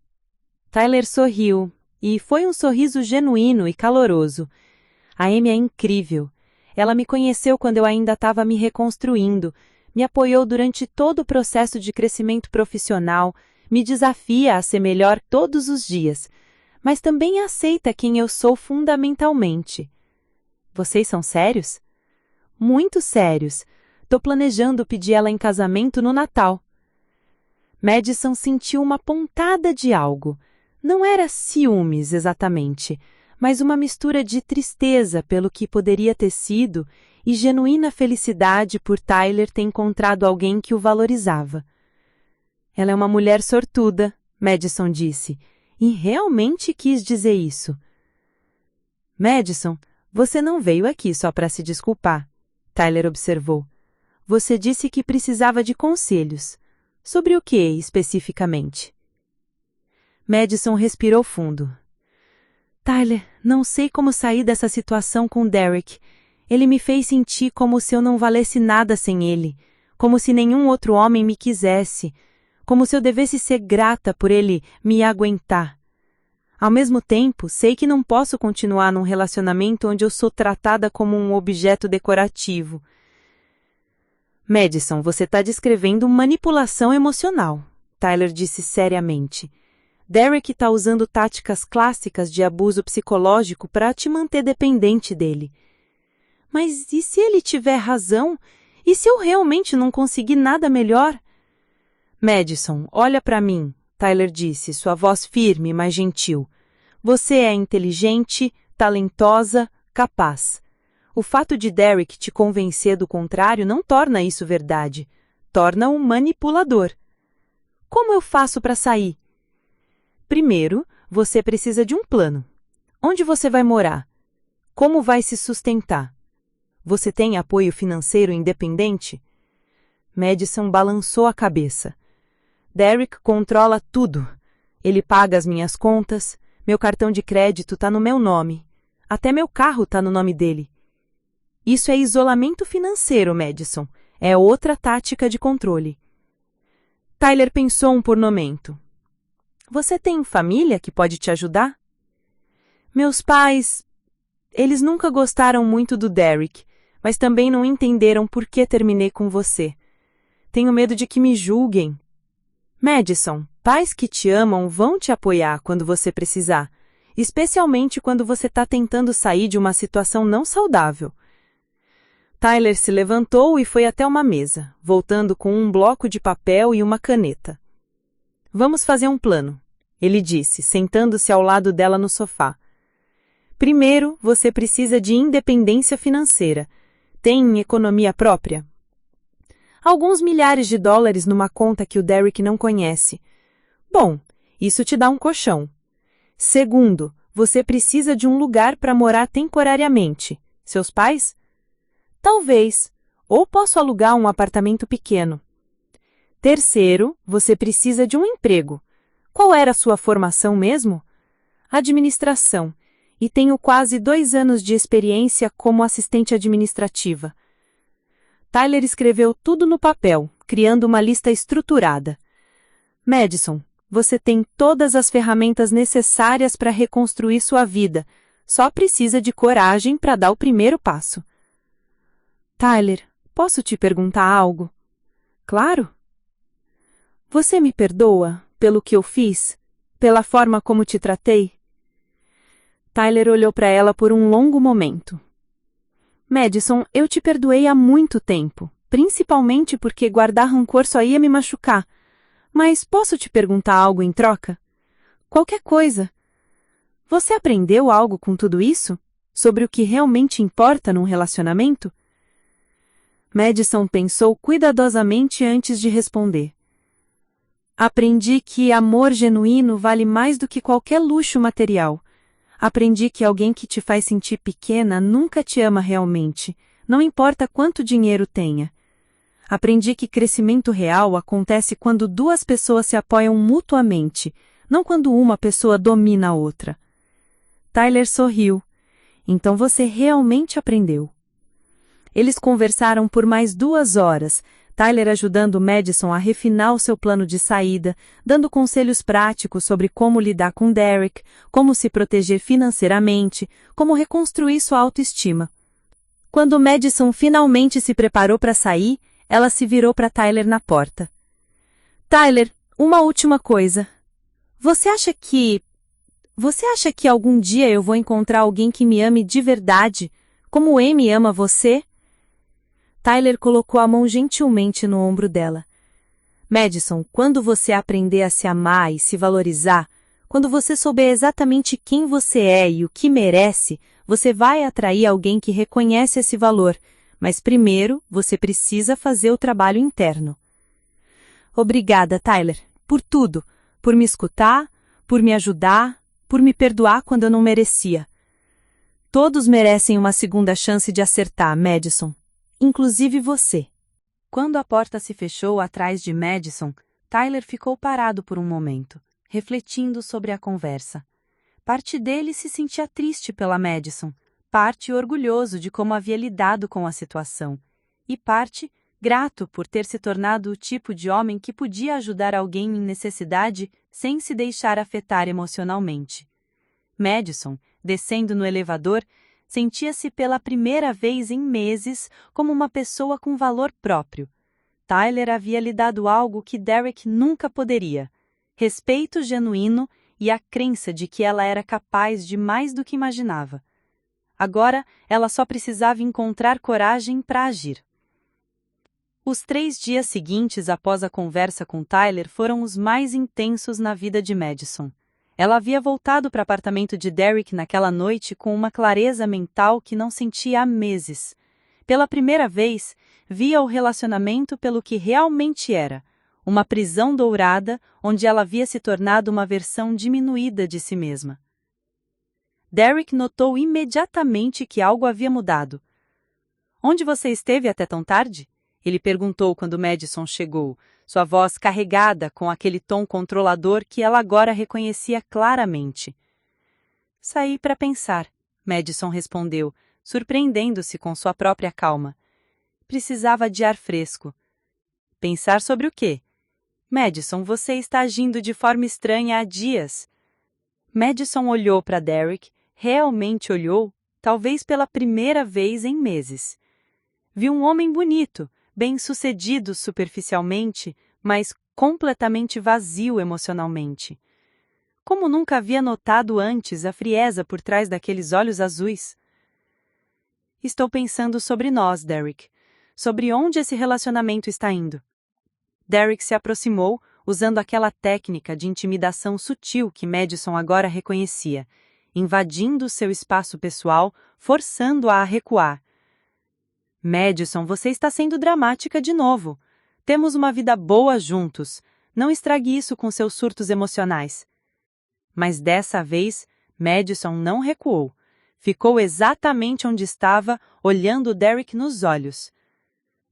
Tyler sorriu, e foi um sorriso genuíno e caloroso. A Amy é incrível. Ela me conheceu quando eu ainda estava me reconstruindo, me apoiou durante todo o processo de crescimento profissional, me desafia a ser melhor todos os dias, mas também aceita quem eu sou fundamentalmente. Vocês são sérios? Muito sérios. Tô planejando pedir ela em casamento no Natal. Madison sentiu uma pontada de algo. Não era ciúmes exatamente, mas uma mistura de tristeza pelo que poderia ter sido e genuína felicidade por Tyler ter encontrado alguém que o valorizava. Ela é uma mulher sortuda, Madison disse, e realmente quis dizer isso. Madison, você não veio aqui só para se desculpar, Tyler observou. Você disse que precisava de conselhos. Sobre o que, especificamente? Madison respirou fundo. Tyler, não sei como sair dessa situação com Derek. Ele me fez sentir como se eu não valesse nada sem ele, como se nenhum outro homem me quisesse, como se eu devesse ser grata por ele me aguentar. Ao mesmo tempo, sei que não posso continuar num relacionamento onde eu sou tratada como um objeto decorativo. Madison, você está descrevendo manipulação emocional, Tyler disse seriamente. Derek está usando táticas clássicas de abuso psicológico para te manter dependente dele. Mas e se ele tiver razão? E se eu realmente não conseguir nada melhor? Madison, olha para mim, Tyler disse, sua voz firme, mas gentil. Você é inteligente, talentosa, capaz. O fato de Derek te convencer do contrário não torna isso verdade. Torna um manipulador. Como eu faço para sair? Primeiro, você precisa de um plano. Onde você vai morar? Como vai se sustentar? Você tem apoio financeiro independente? Madison balançou a cabeça. Derek controla tudo. Ele paga as minhas contas, meu cartão de crédito está no meu nome. Até meu carro está no nome dele. Isso é isolamento financeiro, Madison. É outra tática de controle. Tyler pensou por um momento. Você tem família que pode te ajudar? Meus pais... Eles nunca gostaram muito do Derek, mas também não entenderam por que terminei com você. Tenho medo de que me julguem. Madison, pais que te amam vão te apoiar quando você precisar, especialmente quando você está tentando sair de uma situação não saudável. Tyler se levantou e foi até uma mesa, voltando com um bloco de papel e uma caneta. Vamos fazer um plano, ele disse, sentando-se ao lado dela no sofá. Primeiro, você precisa de independência financeira. Tem economia própria? Alguns milhares de dólares numa conta que o Derek não conhece. Bom, isso te dá um colchão. Segundo, você precisa de um lugar para morar temporariamente. Seus pais? Talvez. Ou posso alugar um apartamento pequeno. Terceiro, você precisa de um emprego. Qual era a sua formação mesmo? Administração. E tenho quase 2 anos de experiência como assistente administrativa. Tyler escreveu tudo no papel, criando uma lista estruturada. Madison, você tem todas as ferramentas necessárias para reconstruir sua vida. Só precisa de coragem para dar o primeiro passo. Tyler, posso te perguntar algo? Claro. Você me perdoa pelo que eu fiz? Pela forma como te tratei? Tyler olhou para ela por um longo momento. Madison, eu te perdoei há muito tempo, principalmente porque guardar rancor só ia me machucar. Mas posso te perguntar algo em troca? Qualquer coisa. Você aprendeu algo com tudo isso? Sobre o que realmente importa num relacionamento? Madison pensou cuidadosamente antes de responder. Aprendi que amor genuíno vale mais do que qualquer luxo material. Aprendi que alguém que te faz sentir pequena nunca te ama realmente, não importa quanto dinheiro tenha. Aprendi que crescimento real acontece quando 2 pessoas se apoiam mutuamente, não quando uma pessoa domina a outra. Tyler sorriu. Então você realmente aprendeu. Eles conversaram por mais 2 horas, Tyler ajudando Madison a refinar o seu plano de saída, dando conselhos práticos sobre como lidar com Derek, como se proteger financeiramente, como reconstruir sua autoestima. Quando Madison finalmente se preparou para sair, ela se virou para Tyler na porta. Tyler, uma última coisa. Você acha que algum dia eu vou encontrar alguém que me ame de verdade, como Amy ama você? Tyler colocou a mão gentilmente no ombro dela. Madison, quando você aprender a se amar e se valorizar, quando você souber exatamente quem você é e o que merece, você vai atrair alguém que reconhece esse valor, mas primeiro você precisa fazer o trabalho interno. Obrigada, Tyler, por tudo, por me escutar, por me ajudar, por me perdoar quando eu não merecia. Todos merecem uma segunda chance de acertar, Madison, inclusive você. Quando a porta se fechou atrás de Madison, Tyler ficou parado por um momento, refletindo sobre a conversa. Parte dele se sentia triste pela Madison, parte orgulhoso de como havia lidado com a situação, e parte grato por ter se tornado o tipo de homem que podia ajudar alguém em necessidade sem se deixar afetar emocionalmente. Madison, descendo no elevador, sentia-se pela primeira vez em meses como uma pessoa com valor próprio. Tyler havia lhe dado algo que Derek nunca poderia: respeito genuíno e a crença de que ela era capaz de mais do que imaginava. Agora, ela só precisava encontrar coragem para agir. Os 3 dias seguintes após a conversa com Tyler foram os mais intensos na vida de Madison. Ela havia voltado para o apartamento de Derek naquela noite com uma clareza mental que não sentia há meses. Pela primeira vez, via o relacionamento pelo que realmente era: uma prisão dourada onde ela havia se tornado uma versão diminuída de si mesma. Derek notou imediatamente que algo havia mudado. "Onde você esteve até tão tarde?" ele perguntou quando Madison chegou, sua voz carregada com aquele tom controlador que ela agora reconhecia claramente. "Saí para pensar", Madison respondeu, surpreendendo-se com sua própria calma. "Precisava de ar fresco." "Pensar sobre o quê?" "Madison, você está agindo de forma estranha há dias." Madison olhou para Derek, realmente olhou, talvez pela primeira vez em meses. Viu um homem bonito, bem-sucedido superficialmente, mas completamente vazio emocionalmente. Como nunca havia notado antes a frieza por trás daqueles olhos azuis. "Estou pensando sobre nós, Derek. Sobre onde esse relacionamento está indo." Derek se aproximou, usando aquela técnica de intimidação sutil que Madison agora reconhecia, invadindo seu espaço pessoal, forçando-a a recuar. "Madison, você está sendo dramática de novo. Temos uma vida boa juntos. Não estrague isso com seus surtos emocionais." Mas dessa vez, Madison não recuou. Ficou exatamente onde estava, olhando Derek nos olhos.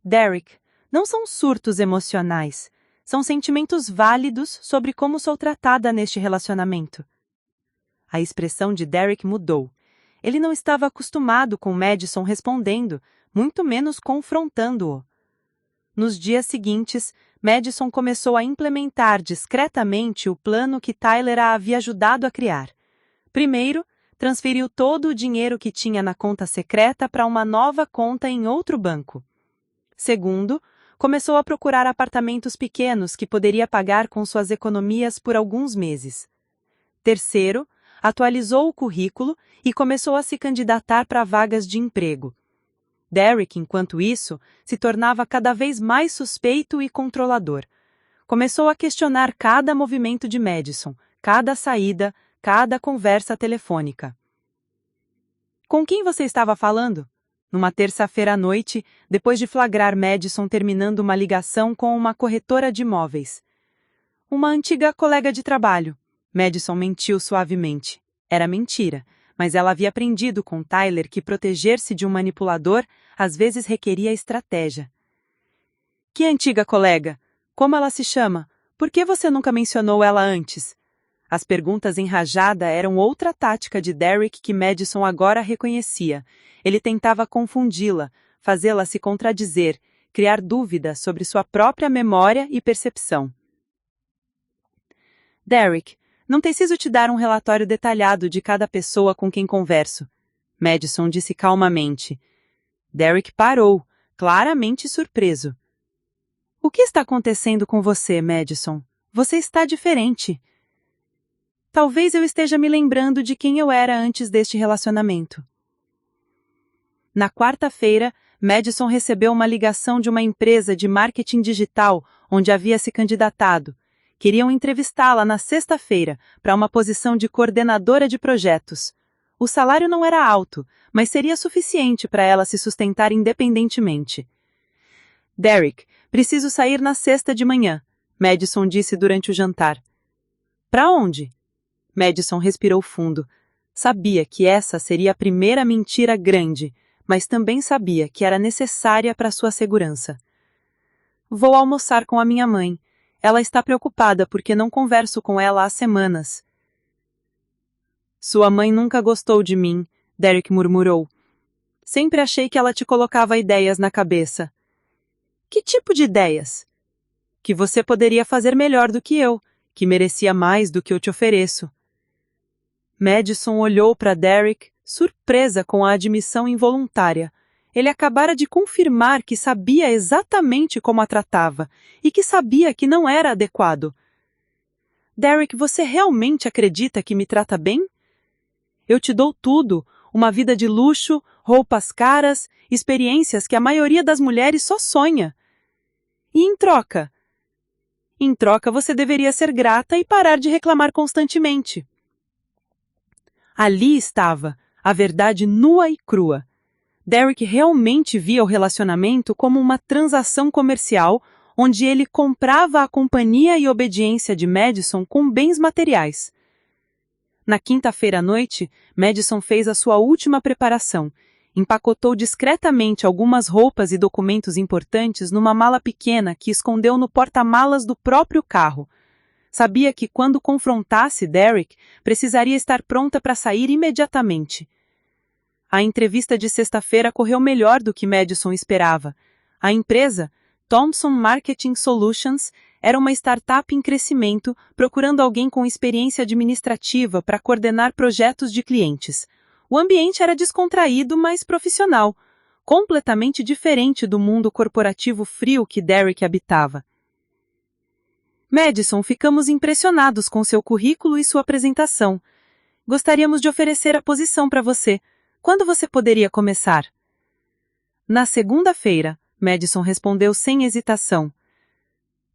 "Derek, não são surtos emocionais. São sentimentos válidos sobre como sou tratada neste relacionamento." A expressão de Derek mudou. Ele não estava acostumado com Madison respondendo, muito menos confrontando-o. Nos dias seguintes, Madison começou a implementar discretamente o plano que Tyler a havia ajudado a criar. Primeiro, transferiu todo o dinheiro que tinha na conta secreta para uma nova conta em outro banco. Segundo, começou a procurar apartamentos pequenos que poderia pagar com suas economias por alguns meses. Terceiro, atualizou o currículo e começou a se candidatar para vagas de emprego. Derek, enquanto isso, se tornava cada vez mais suspeito e controlador. Começou a questionar cada movimento de Madison, cada saída, cada conversa telefônica. "Com quem você estava falando?" Numa terça-feira à noite, depois de flagrar Madison terminando uma ligação com uma corretora de imóveis. "Uma antiga colega de trabalho." Madison mentiu suavemente. Era mentira, mas ela havia aprendido com Tyler que proteger-se de um manipulador às vezes requeria estratégia. "Que antiga colega? Como ela se chama? Por que você nunca mencionou ela antes?" As perguntas em rajada eram outra tática de Derek que Madison agora reconhecia. Ele tentava confundi-la, fazê-la se contradizer, criar dúvida sobre sua própria memória e percepção. Derek, não preciso te dar um relatório detalhado de cada pessoa com quem converso, Madison disse calmamente. Derek parou, claramente surpreso. O que está acontecendo com você, Madison? Você está diferente. Talvez eu esteja me lembrando de quem eu era antes deste relacionamento. Na quarta-feira, Madison recebeu uma ligação de uma empresa de marketing digital onde havia se candidatado. Queriam entrevistá-la na sexta-feira para uma posição de coordenadora de projetos. O salário não era alto, mas seria suficiente para ela se sustentar independentemente. Derek, preciso sair na sexta de manhã, Madison disse durante o jantar. Para onde? Madison respirou fundo. Sabia que essa seria a primeira mentira grande, mas também sabia que era necessária para sua segurança. Vou almoçar com a minha mãe. Ela está preocupada porque não converso com ela há semanas. Sua mãe nunca gostou de mim, Derek murmurou. Sempre achei que ela te colocava ideias na cabeça. Que tipo de ideias? Que você poderia fazer melhor do que eu, que merecia mais do que eu te ofereço. Madison olhou para Derek, surpresa com a admissão involuntária. Ele acabara de confirmar que sabia exatamente como a tratava e que sabia que não era adequado. Derek, você realmente acredita que me trata bem? Eu te dou tudo, uma vida de luxo, roupas caras, experiências que a maioria das mulheres só sonha. E em troca? Em troca, você deveria ser grata e parar de reclamar constantemente. Ali estava, a verdade nua e crua. Derek realmente via o relacionamento como uma transação comercial onde ele comprava a companhia e obediência de Madison com bens materiais. Na quinta-feira à noite, Madison fez a sua última preparação. Empacotou discretamente algumas roupas e documentos importantes numa mala pequena que escondeu no porta-malas do próprio carro. Sabia que quando confrontasse Derek, precisaria estar pronta para sair imediatamente. A entrevista de sexta-feira correu melhor do que Madison esperava. A empresa, Thomson Marketing Solutions, era uma startup em crescimento, procurando alguém com experiência administrativa para coordenar projetos de clientes. O ambiente era descontraído, mas profissional, completamente diferente do mundo corporativo frio que Derek habitava. Madison, ficamos impressionados com seu currículo e sua apresentação. Gostaríamos de oferecer a posição para você. Quando você poderia começar? Na segunda-feira, Madison respondeu sem hesitação.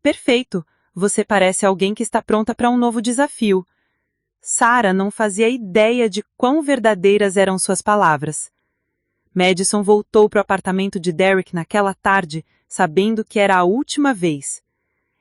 Perfeito, você parece alguém que está pronta para um novo desafio. Sarah não fazia ideia de quão verdadeiras eram suas palavras. Madison voltou para o apartamento de Derek naquela tarde, sabendo que era a última vez.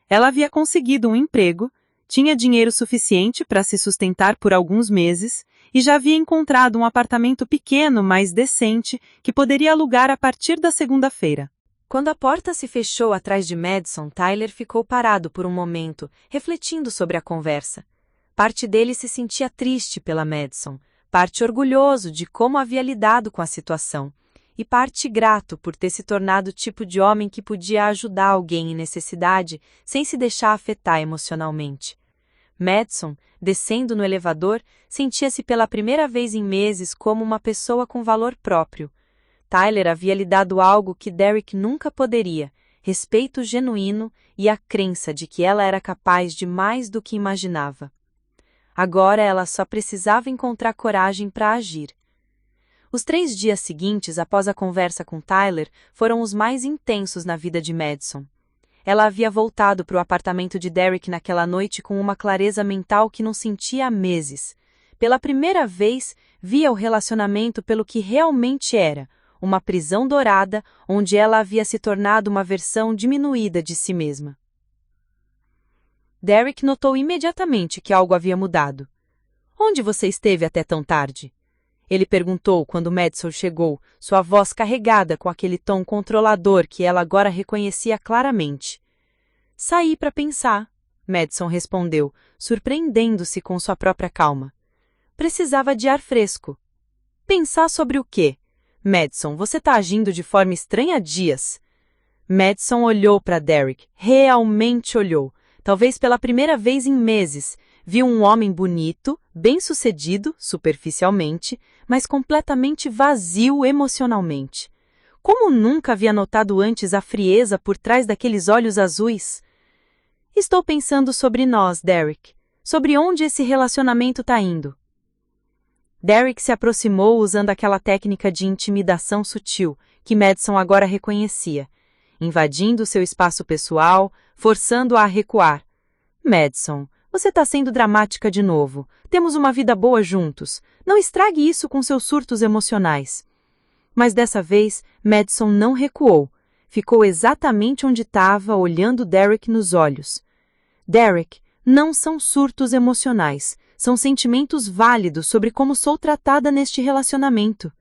Ela havia conseguido um emprego, tinha dinheiro suficiente para se sustentar por alguns meses e já havia encontrado um apartamento pequeno, mas decente, que poderia alugar a partir da segunda-feira. Quando a porta se fechou atrás de Madison, Tyler ficou parado por um momento, refletindo sobre a conversa. Parte dele se sentia triste pela Madison, parte orgulhoso de como havia lidado com a situação, e parte grato por ter se tornado o tipo de homem que podia ajudar alguém em necessidade sem se deixar afetar emocionalmente. Madison, descendo no elevador, sentia-se pela primeira vez em meses como uma pessoa com valor próprio. Tyler havia lhe dado algo que Derek nunca poderia, respeito genuíno e a crença de que ela era capaz de mais do que imaginava. Agora ela só precisava encontrar coragem para agir. Os 3 dias seguintes após a conversa com Tyler foram os mais intensos na vida de Madison. Ela havia voltado para o apartamento de Derek naquela noite com uma clareza mental que não sentia há meses. Pela primeira vez, via o relacionamento pelo que realmente era, uma prisão dourada onde ela havia se tornado uma versão diminuída de si mesma. Derek notou imediatamente que algo havia mudado. Onde você esteve até tão tarde? Ele perguntou quando Madison chegou, sua voz carregada com aquele tom controlador que ela agora reconhecia claramente. Saí para pensar, Madison respondeu, surpreendendo-se com sua própria calma. Precisava de ar fresco. Pensar sobre o quê? Madison, você está agindo de forma estranha há dias. Madison olhou para Derek, realmente olhou. Talvez pela primeira vez em meses, viu um homem bonito, bem-sucedido, superficialmente, mas completamente vazio emocionalmente. Como nunca havia notado antes a frieza por trás daqueles olhos azuis? Estou pensando sobre nós, Derek. Sobre onde esse relacionamento está indo. Derek se aproximou usando aquela técnica de intimidação sutil, que Madison agora reconhecia, invadindo seu espaço pessoal, forçando-a a recuar. Madison, você está sendo dramática de novo. Temos uma vida boa juntos. Não estrague isso com seus surtos emocionais. Mas dessa vez, Madison não recuou. Ficou exatamente onde estava, olhando Derek nos olhos. Derek, não são surtos emocionais. São sentimentos válidos sobre como sou tratada neste relacionamento.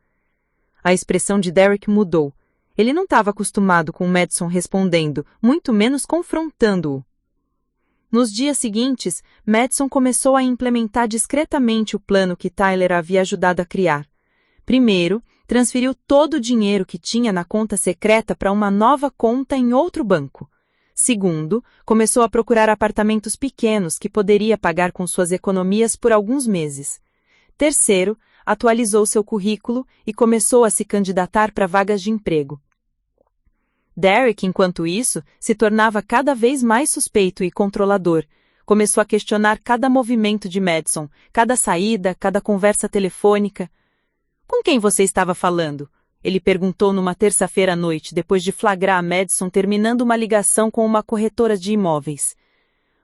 A expressão de Derek mudou. Ele não estava acostumado com Madison respondendo, muito menos confrontando-o. Nos dias seguintes, Madison começou a implementar discretamente o plano que Tyler havia ajudado a criar. Primeiro, transferiu todo o dinheiro que tinha na conta secreta para uma nova conta em outro banco. Segundo, começou a procurar apartamentos pequenos que poderia pagar com suas economias por alguns meses. Terceiro, atualizou seu currículo e começou a se candidatar para vagas de emprego. Derek, enquanto isso, se tornava cada vez mais suspeito e controlador. Começou a questionar cada movimento de Madison, cada saída, cada conversa telefônica. Com quem você estava falando? Ele perguntou numa terça-feira à noite, depois de flagrar a Madison terminando uma ligação com uma corretora de imóveis.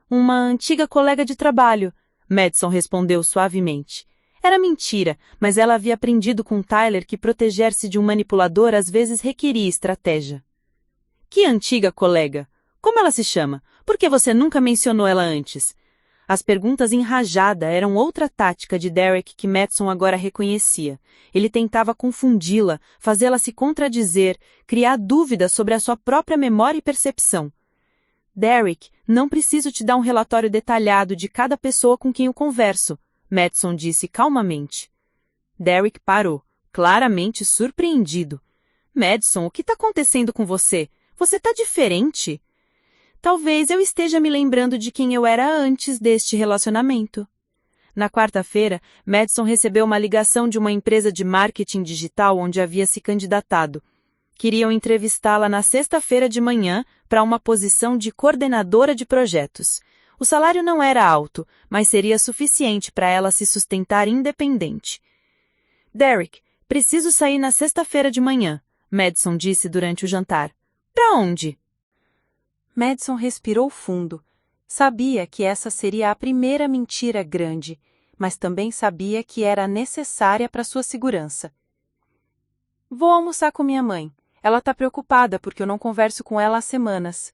Uma antiga colega de trabalho, Madison respondeu suavemente. Era mentira, mas ela havia aprendido com Tyler que proteger-se de um manipulador às vezes requeria estratégia. Que antiga colega? Como ela se chama? Por que você nunca mencionou ela antes? As perguntas em rajada eram outra tática de Derek que Madison agora reconhecia. Ele tentava confundi-la, fazê-la se contradizer, criar dúvidas sobre a sua própria memória e percepção. Derek, não preciso te dar um relatório detalhado de cada pessoa com quem eu converso, Madison disse calmamente. Derek parou, claramente surpreendido. Madison, o que está acontecendo com você? Você está diferente? Talvez eu esteja me lembrando de quem eu era antes deste relacionamento. Na quarta-feira, Madison recebeu uma ligação de uma empresa de marketing digital onde havia se candidatado. Queriam entrevistá-la na sexta-feira de manhã para uma posição de coordenadora de projetos. O salário não era alto, mas seria suficiente para ela se sustentar independente. Derek, preciso sair na sexta-feira de manhã, Madison disse durante o jantar. Para onde? Madison respirou fundo. Sabia que essa seria a primeira mentira grande, mas também sabia que era necessária para sua segurança. Vou almoçar com minha mãe. Ela está preocupada porque eu não converso com ela há semanas.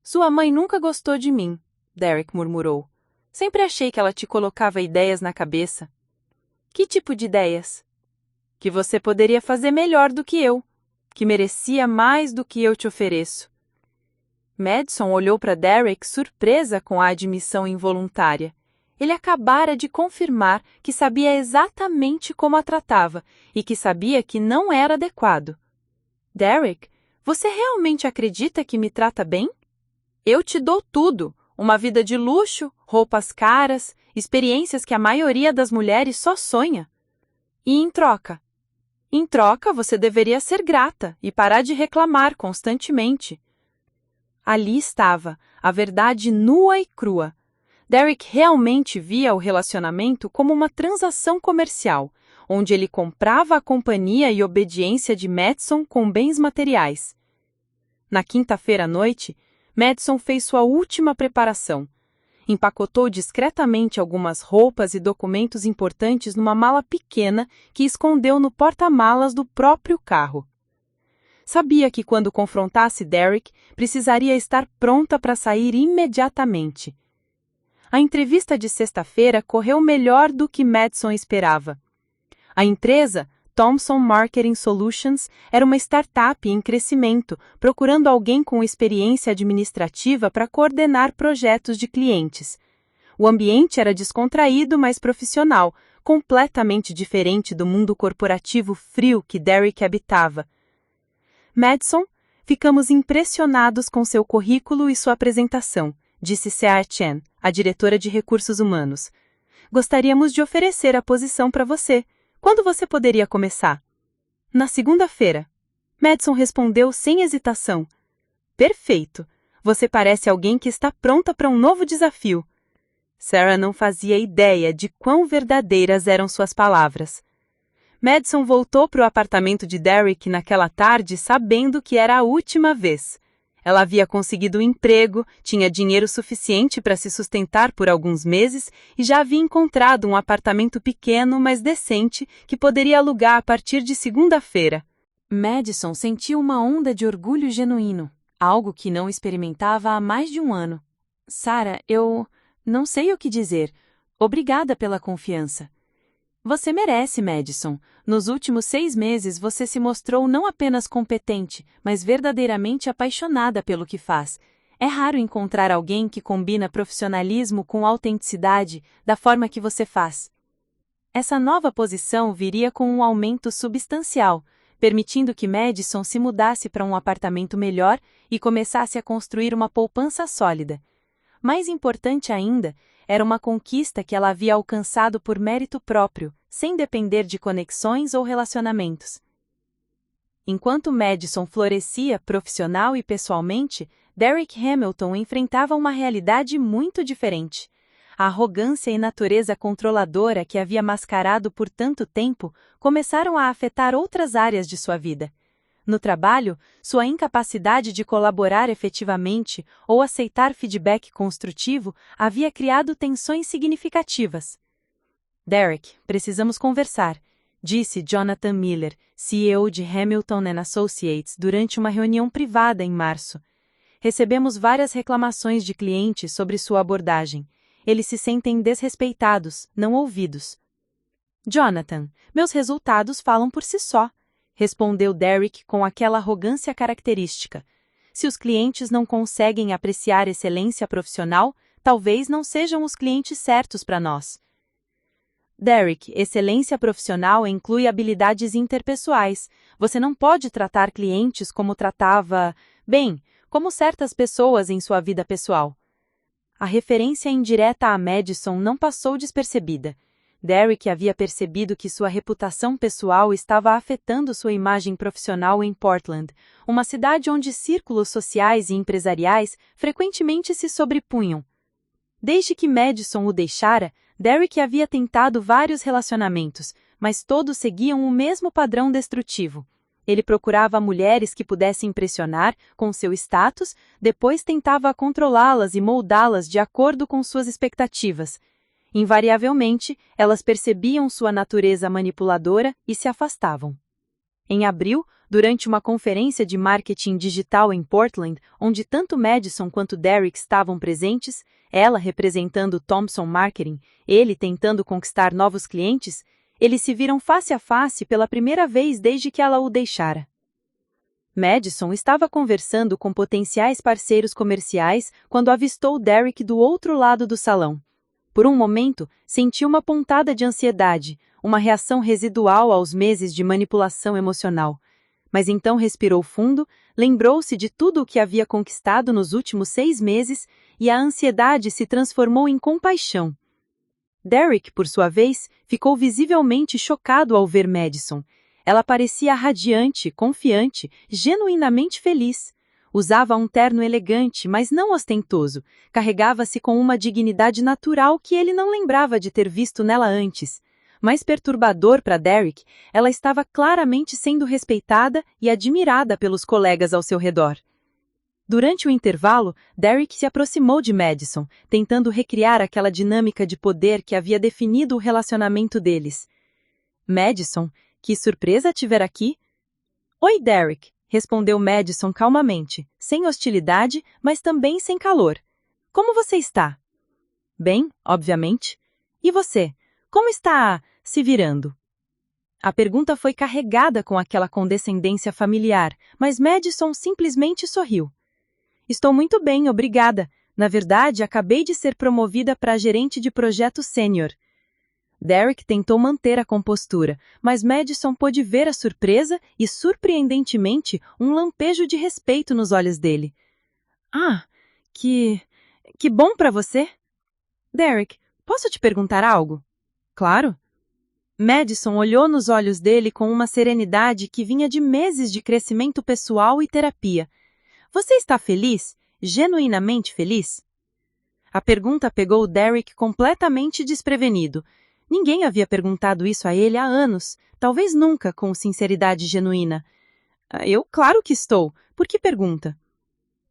Sua mãe nunca gostou de mim, Derek murmurou. Sempre achei que ela te colocava ideias na cabeça. Que tipo de ideias? Que você poderia fazer melhor do que eu, que merecia mais do que eu te ofereço. Madison olhou para Derek surpresa com a admissão involuntária. Ele acabara de confirmar que sabia exatamente como a tratava e que sabia que não era adequado. Derek, você realmente acredita que me trata bem? Eu te dou tudo, uma vida de luxo, roupas caras, experiências que a maioria das mulheres só sonha. E em troca? Em troca, você deveria ser grata e parar de reclamar constantemente. Ali estava, a verdade nua e crua. Derek realmente via o relacionamento como uma transação comercial, onde ele comprava a companhia e obediência de Madison com bens materiais. Na quinta-feira à noite, Madison fez sua última preparação. Empacotou discretamente algumas roupas e documentos importantes numa mala pequena que escondeu no porta-malas do próprio carro. Sabia que quando confrontasse Derek, precisaria estar pronta para sair imediatamente. A entrevista de sexta-feira correu melhor do que Madison esperava. A empresa, Thomson Marketing Solutions, era uma startup em crescimento, procurando alguém com experiência administrativa para coordenar projetos de clientes. O ambiente era descontraído, mas profissional, completamente diferente do mundo corporativo frio que Derek habitava. Madison, ficamos impressionados com seu currículo e sua apresentação, disse Seah Chen, a diretora de recursos humanos. Gostaríamos de oferecer a posição para você. Quando você poderia começar? Na segunda-feira. Madison respondeu sem hesitação. Perfeito. Você parece alguém que está pronta para um novo desafio. Sarah não fazia ideia de quão verdadeiras eram suas palavras. Madison voltou para o apartamento de Derek naquela tarde sabendo que era a última vez. Ela havia conseguido um emprego, tinha dinheiro suficiente para se sustentar por alguns meses e já havia encontrado um apartamento pequeno, mas decente, que poderia alugar a partir de segunda-feira. Madison sentiu uma onda de orgulho genuíno, algo que não experimentava há mais de um ano. Sarah, eu não sei o que dizer. Obrigada pela confiança. Você merece, Madison. Nos últimos 6 meses você se mostrou não apenas competente, mas verdadeiramente apaixonada pelo que faz. É raro encontrar alguém que combina profissionalismo com autenticidade da forma que você faz. Essa nova posição viria com um aumento substancial, permitindo que Madison se mudasse para um apartamento melhor e começasse a construir uma poupança sólida. Mais importante ainda, era uma conquista que ela havia alcançado por mérito próprio, sem depender de conexões ou relacionamentos. Enquanto Madison florescia profissional e pessoalmente, Derek Hamilton enfrentava uma realidade muito diferente. A arrogância e natureza controladora que havia mascarado por tanto tempo começaram a afetar outras áreas de sua vida. No trabalho, sua incapacidade de colaborar efetivamente ou aceitar feedback construtivo havia criado tensões significativas. Derek, precisamos conversar, disse Jonathan Miller, CEO de Hamilton & Associates, durante uma reunião privada em março. Recebemos várias reclamações de clientes sobre sua abordagem. Eles se sentem desrespeitados, não ouvidos. Jonathan, meus resultados falam por si só, respondeu Derek com aquela arrogância característica. Se os clientes não conseguem apreciar excelência profissional, talvez não sejam os clientes certos para nós. Derek, excelência profissional inclui habilidades interpessoais. Você não pode tratar clientes como tratava, como certas pessoas em sua vida pessoal. A referência indireta a Madison não passou despercebida. Derek havia percebido que sua reputação pessoal estava afetando sua imagem profissional em Portland, uma cidade onde círculos sociais e empresariais frequentemente se sobrepunham. Desde que Madison o deixara, Derek havia tentado vários relacionamentos, mas todos seguiam o mesmo padrão destrutivo. Ele procurava mulheres que pudessem impressionar com seu status, depois tentava controlá-las e moldá-las de acordo com suas expectativas. Invariavelmente, elas percebiam sua natureza manipuladora e se afastavam. Em abril, durante uma conferência de marketing digital em Portland, onde tanto Madison quanto Derek estavam presentes, ela representando Thompson Marketing, ele tentando conquistar novos clientes, eles se viram face a face pela primeira vez desde que ela o deixara. Madison estava conversando com potenciais parceiros comerciais quando avistou Derek do outro lado do salão. Por um momento, sentiu uma pontada de ansiedade, uma reação residual aos meses de manipulação emocional. Mas então respirou fundo, lembrou-se de tudo o que havia conquistado nos últimos 6 meses e a ansiedade se transformou em compaixão. Derek, por sua vez, ficou visivelmente chocado ao ver Madison. Ela parecia radiante, confiante, genuinamente feliz. Usava um terno elegante, mas não ostentoso. Carregava-se com uma dignidade natural que ele não lembrava de ter visto nela antes. Mais perturbador para Derek, ela estava claramente sendo respeitada e admirada pelos colegas ao seu redor. Durante o intervalo, Derek se aproximou de Madison, tentando recriar aquela dinâmica de poder que havia definido o relacionamento deles. Madison, que surpresa te ver aqui? Oi, Derek, respondeu Madison calmamente, sem hostilidade, mas também sem calor. Como você está? Bem, obviamente. E você? Como está se virando? A pergunta foi carregada com aquela condescendência familiar, mas Madison simplesmente sorriu. Estou muito bem, obrigada. Na verdade, acabei de ser promovida para gerente de projeto sênior. Derek tentou manter a compostura, mas Madison pôde ver a surpresa e, surpreendentemente, um lampejo de respeito nos olhos dele. Ah, que bom para você. Derek, posso te perguntar algo? Claro. Madison olhou nos olhos dele com uma serenidade que vinha de meses de crescimento pessoal e terapia. Você está feliz? Genuinamente feliz? A pergunta pegou Derek completamente desprevenido. Ninguém havia perguntado isso a ele há anos, talvez nunca com sinceridade genuína. Eu, claro que estou. Por que pergunta?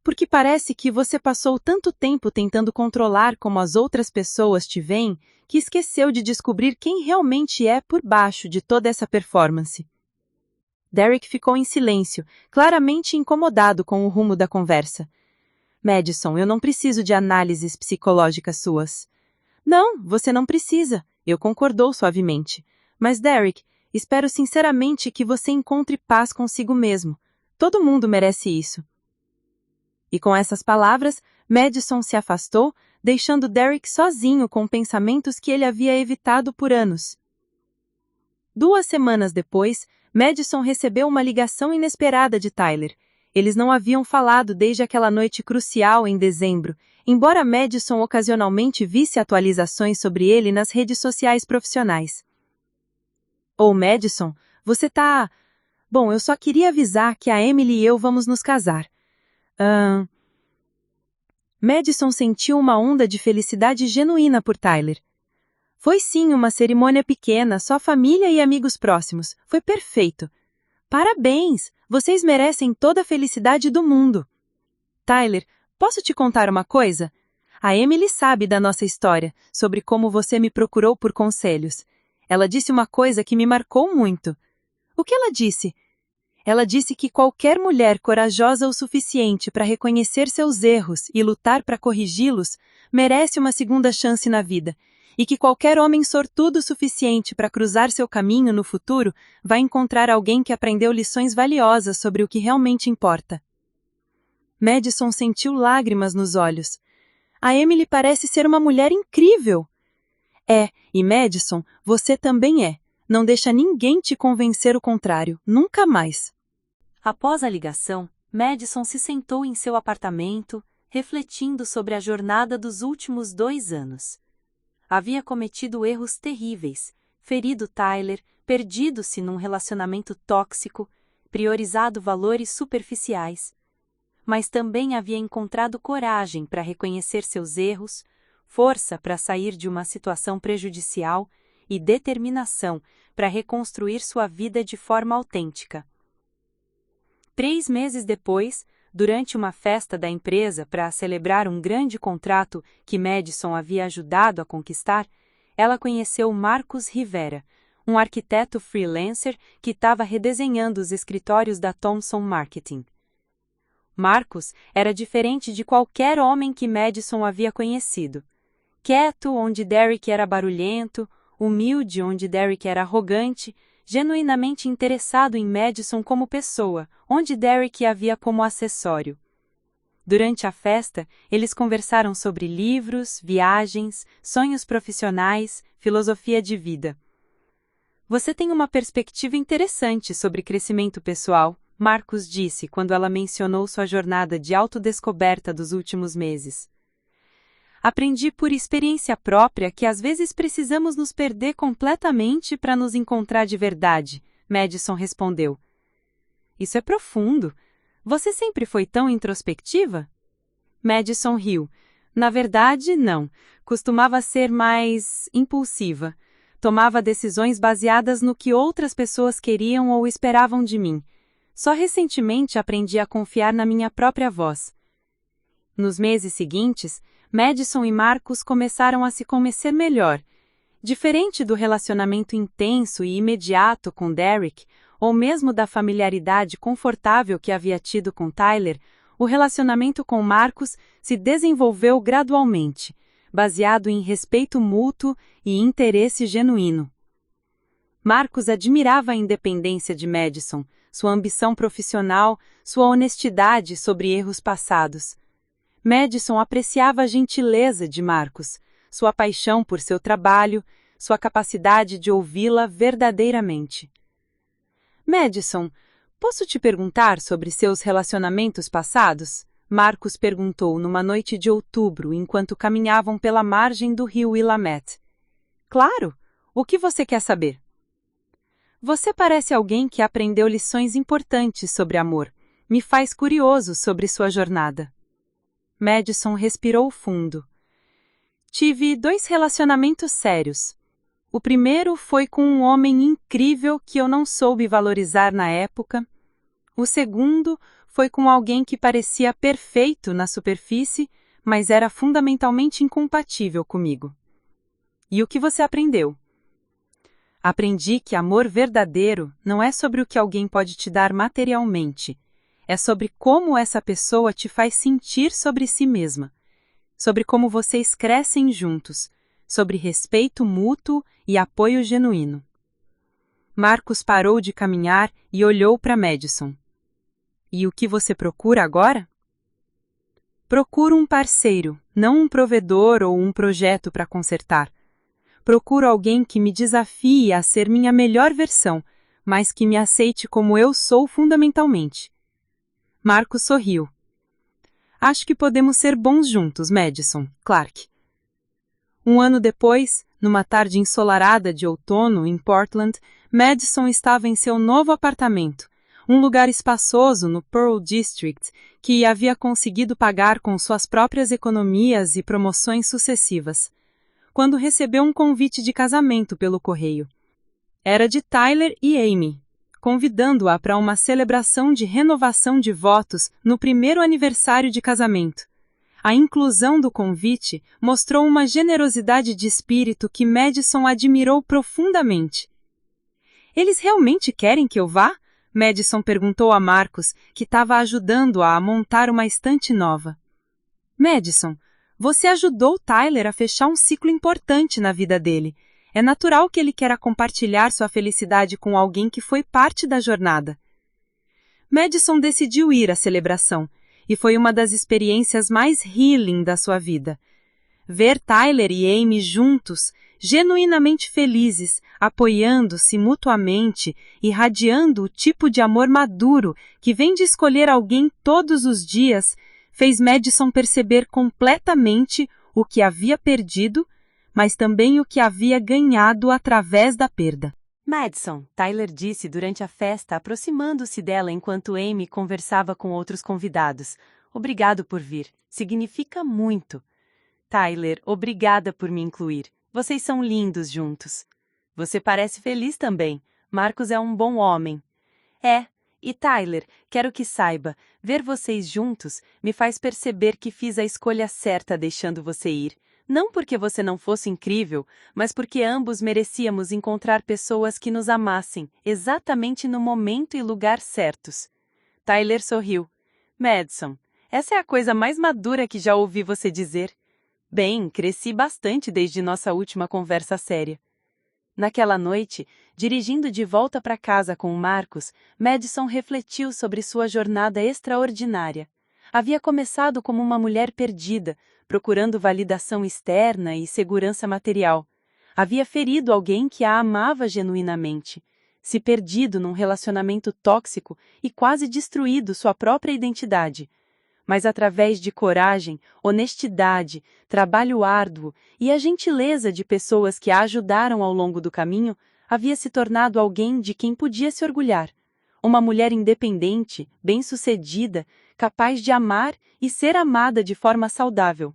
Porque parece que você passou tanto tempo tentando controlar como as outras pessoas te veem, que esqueceu de descobrir quem realmente é por baixo de toda essa performance. Derek ficou em silêncio, claramente incomodado com o rumo da conversa. Madison, eu não preciso de análises psicológicas suas. Não, você não precisa. Eu concordou suavemente. Mas, Derek, espero sinceramente que você encontre paz consigo mesmo. Todo mundo merece isso. E com essas palavras, Madison se afastou, deixando Derek sozinho com pensamentos que ele havia evitado por anos. 2 semanas depois, Madison recebeu uma ligação inesperada de Tyler. Eles não haviam falado desde aquela noite crucial em dezembro, embora Madison ocasionalmente visse atualizações sobre ele nas redes sociais profissionais. Madison, você tá... Bom, eu só queria avisar que a Emily e eu vamos nos casar. Madison sentiu uma onda de felicidade genuína por Tyler. Foi sim uma cerimônia pequena, só família e amigos próximos. Foi perfeito. Parabéns! Vocês merecem toda a felicidade do mundo. Tyler, posso te contar uma coisa? A Emily sabe da nossa história, sobre como você me procurou por conselhos. Ela disse uma coisa que me marcou muito. O que ela disse? Ela disse que qualquer mulher corajosa o suficiente para reconhecer seus erros e lutar para corrigi-los merece uma segunda chance na vida, e que qualquer homem sortudo o suficiente para cruzar seu caminho no futuro vai encontrar alguém que aprendeu lições valiosas sobre o que realmente importa. Madison sentiu lágrimas nos olhos. A Emily parece ser uma mulher incrível. E Madison, você também é. Não deixa ninguém te convencer o contrário, nunca mais. Após a ligação, Madison se sentou em seu apartamento, refletindo sobre a jornada dos últimos 2 anos. Havia cometido erros terríveis, ferido Tyler, perdido-se num relacionamento tóxico, priorizado valores superficiais. Mas também havia encontrado coragem para reconhecer seus erros, força para sair de uma situação prejudicial e determinação para reconstruir sua vida de forma autêntica. 3 meses depois, durante uma festa da empresa para celebrar um grande contrato que Madison havia ajudado a conquistar, ela conheceu Marcus Rivera, um arquiteto freelancer que estava redesenhando os escritórios da Thomson Marketing. Marcus era diferente de qualquer homem que Madison havia conhecido. Quieto, onde Derek era barulhento, humilde, onde Derek era arrogante, genuinamente interessado em Madison como pessoa, onde Derek havia como acessório. Durante a festa, eles conversaram sobre livros, viagens, sonhos profissionais, filosofia de vida. Você tem uma perspectiva interessante sobre crescimento pessoal, Marcus disse quando ela mencionou sua jornada de autodescoberta dos últimos meses. Aprendi por experiência própria que às vezes precisamos nos perder completamente para nos encontrar de verdade, Madison respondeu. Isso é profundo. Você sempre foi tão introspectiva? Madison riu. Na verdade, não. Costumava ser mais impulsiva. Tomava decisões baseadas no que outras pessoas queriam ou esperavam de mim. Só recentemente aprendi a confiar na minha própria voz. Nos meses seguintes, Madison e Marcus começaram a se conhecer melhor. Diferente do relacionamento intenso e imediato com Derek, ou mesmo da familiaridade confortável que havia tido com Tyler, o relacionamento com Marcus se desenvolveu gradualmente, baseado em respeito mútuo e interesse genuíno. Marcus admirava a independência de Madison, sua ambição profissional, sua honestidade sobre erros passados. Madison apreciava a gentileza de Marcus, sua paixão por seu trabalho, sua capacidade de ouvi-la verdadeiramente. Madison, posso te perguntar sobre seus relacionamentos passados? Marcus perguntou numa noite de outubro, enquanto caminhavam pela margem do rio Willamette. Claro! O que você quer saber? Você parece alguém que aprendeu lições importantes sobre amor. Me faz curioso sobre sua jornada. Madison respirou fundo. Tive 2 relacionamentos sérios. O primeiro foi com um homem incrível que eu não soube valorizar na época. O segundo foi com alguém que parecia perfeito na superfície, mas era fundamentalmente incompatível comigo. E o que você aprendeu? Aprendi que amor verdadeiro não é sobre o que alguém pode te dar materialmente. É sobre como essa pessoa te faz sentir sobre si mesma. Sobre como vocês crescem juntos. Sobre respeito mútuo e apoio genuíno. Marcus parou de caminhar e olhou para Madison. E o que você procura agora? Procuro um parceiro, não um provedor ou um projeto para consertar. Procuro alguém que me desafie a ser minha melhor versão, mas que me aceite como eu sou fundamentalmente. Marcus sorriu. Acho que podemos ser bons juntos, Madison, Clark. Um ano depois, numa tarde ensolarada de outono em Portland, Madison estava em seu novo apartamento, um lugar espaçoso no Pearl District que havia conseguido pagar com suas próprias economias e promoções sucessivas, quando recebeu um convite de casamento pelo correio. Era de Tyler e Amy, convidando-a para uma celebração de renovação de votos no primeiro aniversário de casamento. A inclusão do convite mostrou uma generosidade de espírito que Madison admirou profundamente. Eles realmente querem que eu vá? Madison perguntou a Marcus, que estava ajudando-a a montar uma estante nova. Madison, você ajudou Tyler a fechar um ciclo importante na vida dele. É natural que ele queira compartilhar sua felicidade com alguém que foi parte da jornada. Madison decidiu ir à celebração, e foi uma das experiências mais healing da sua vida. Ver Tyler e Amy juntos, genuinamente felizes, apoiando-se mutuamente, irradiando o tipo de amor maduro que vem de escolher alguém todos os dias, fez Madison perceber completamente o que havia perdido, mas também o que havia ganhado através da perda. Madison, Tyler disse durante a festa, aproximando-se dela enquanto Amy conversava com outros convidados. Obrigado por vir. Significa muito. Tyler, obrigada por me incluir. Vocês são lindos juntos. Você parece feliz também. Marcus é um bom homem. E Tyler, quero que saiba, ver vocês juntos me faz perceber que fiz a escolha certa deixando você ir. Não porque você não fosse incrível, mas porque ambos merecíamos encontrar pessoas que nos amassem, exatamente no momento e lugar certos. Tyler sorriu. Madison, essa é a coisa mais madura que já ouvi você dizer. Bem, cresci bastante desde nossa última conversa séria. Naquela noite, dirigindo de volta para casa com o Marcus, Madison refletiu sobre sua jornada extraordinária. Havia começado como uma mulher perdida, procurando validação externa e segurança material. Havia ferido alguém que a amava genuinamente, se perdido num relacionamento tóxico e quase destruído sua própria identidade. Mas através de coragem, honestidade, trabalho árduo e a gentileza de pessoas que a ajudaram ao longo do caminho, havia se tornado alguém de quem podia se orgulhar. Uma mulher independente, bem-sucedida, capaz de amar e ser amada de forma saudável.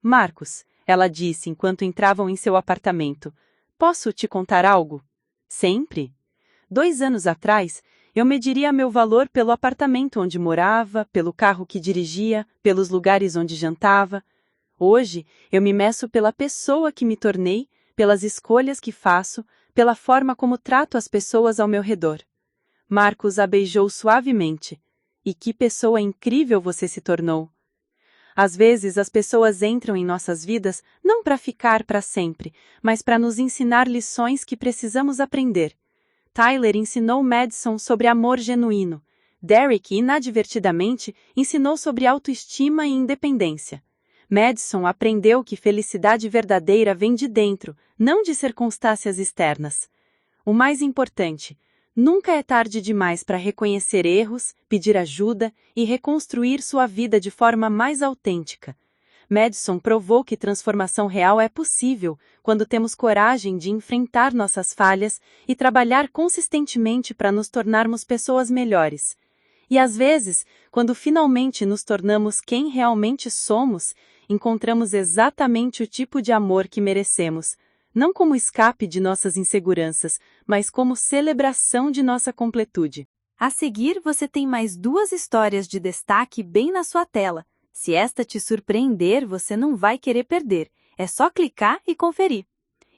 Marcus, ela disse enquanto entravam em seu apartamento, posso te contar algo? Sempre? 2 anos atrás, eu mediria meu valor pelo apartamento onde morava, pelo carro que dirigia, pelos lugares onde jantava. Hoje, eu me meço pela pessoa que me tornei, pelas escolhas que faço, pela forma como trato as pessoas ao meu redor. Marcus a beijou suavemente. E que pessoa incrível você se tornou! Às vezes as pessoas entram em nossas vidas não para ficar para sempre, mas para nos ensinar lições que precisamos aprender. Tyler ensinou Madison sobre amor genuíno. Derek, inadvertidamente, ensinou sobre autoestima e independência. Madison aprendeu que felicidade verdadeira vem de dentro, não de circunstâncias externas. O mais importante, nunca é tarde demais para reconhecer erros, pedir ajuda e reconstruir sua vida de forma mais autêntica. Madison provou que transformação real é possível quando temos coragem de enfrentar nossas falhas e trabalhar consistentemente para nos tornarmos pessoas melhores. E às vezes, quando finalmente nos tornamos quem realmente somos, encontramos exatamente o tipo de amor que merecemos, não como escape de nossas inseguranças, mas como celebração de nossa completude. A seguir, você tem mais 2 histórias de destaque bem na sua tela. Se esta te surpreender, você não vai querer perder. É só clicar e conferir.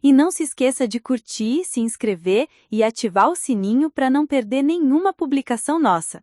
E não se esqueça de curtir, se inscrever e ativar o sininho para não perder nenhuma publicação nossa.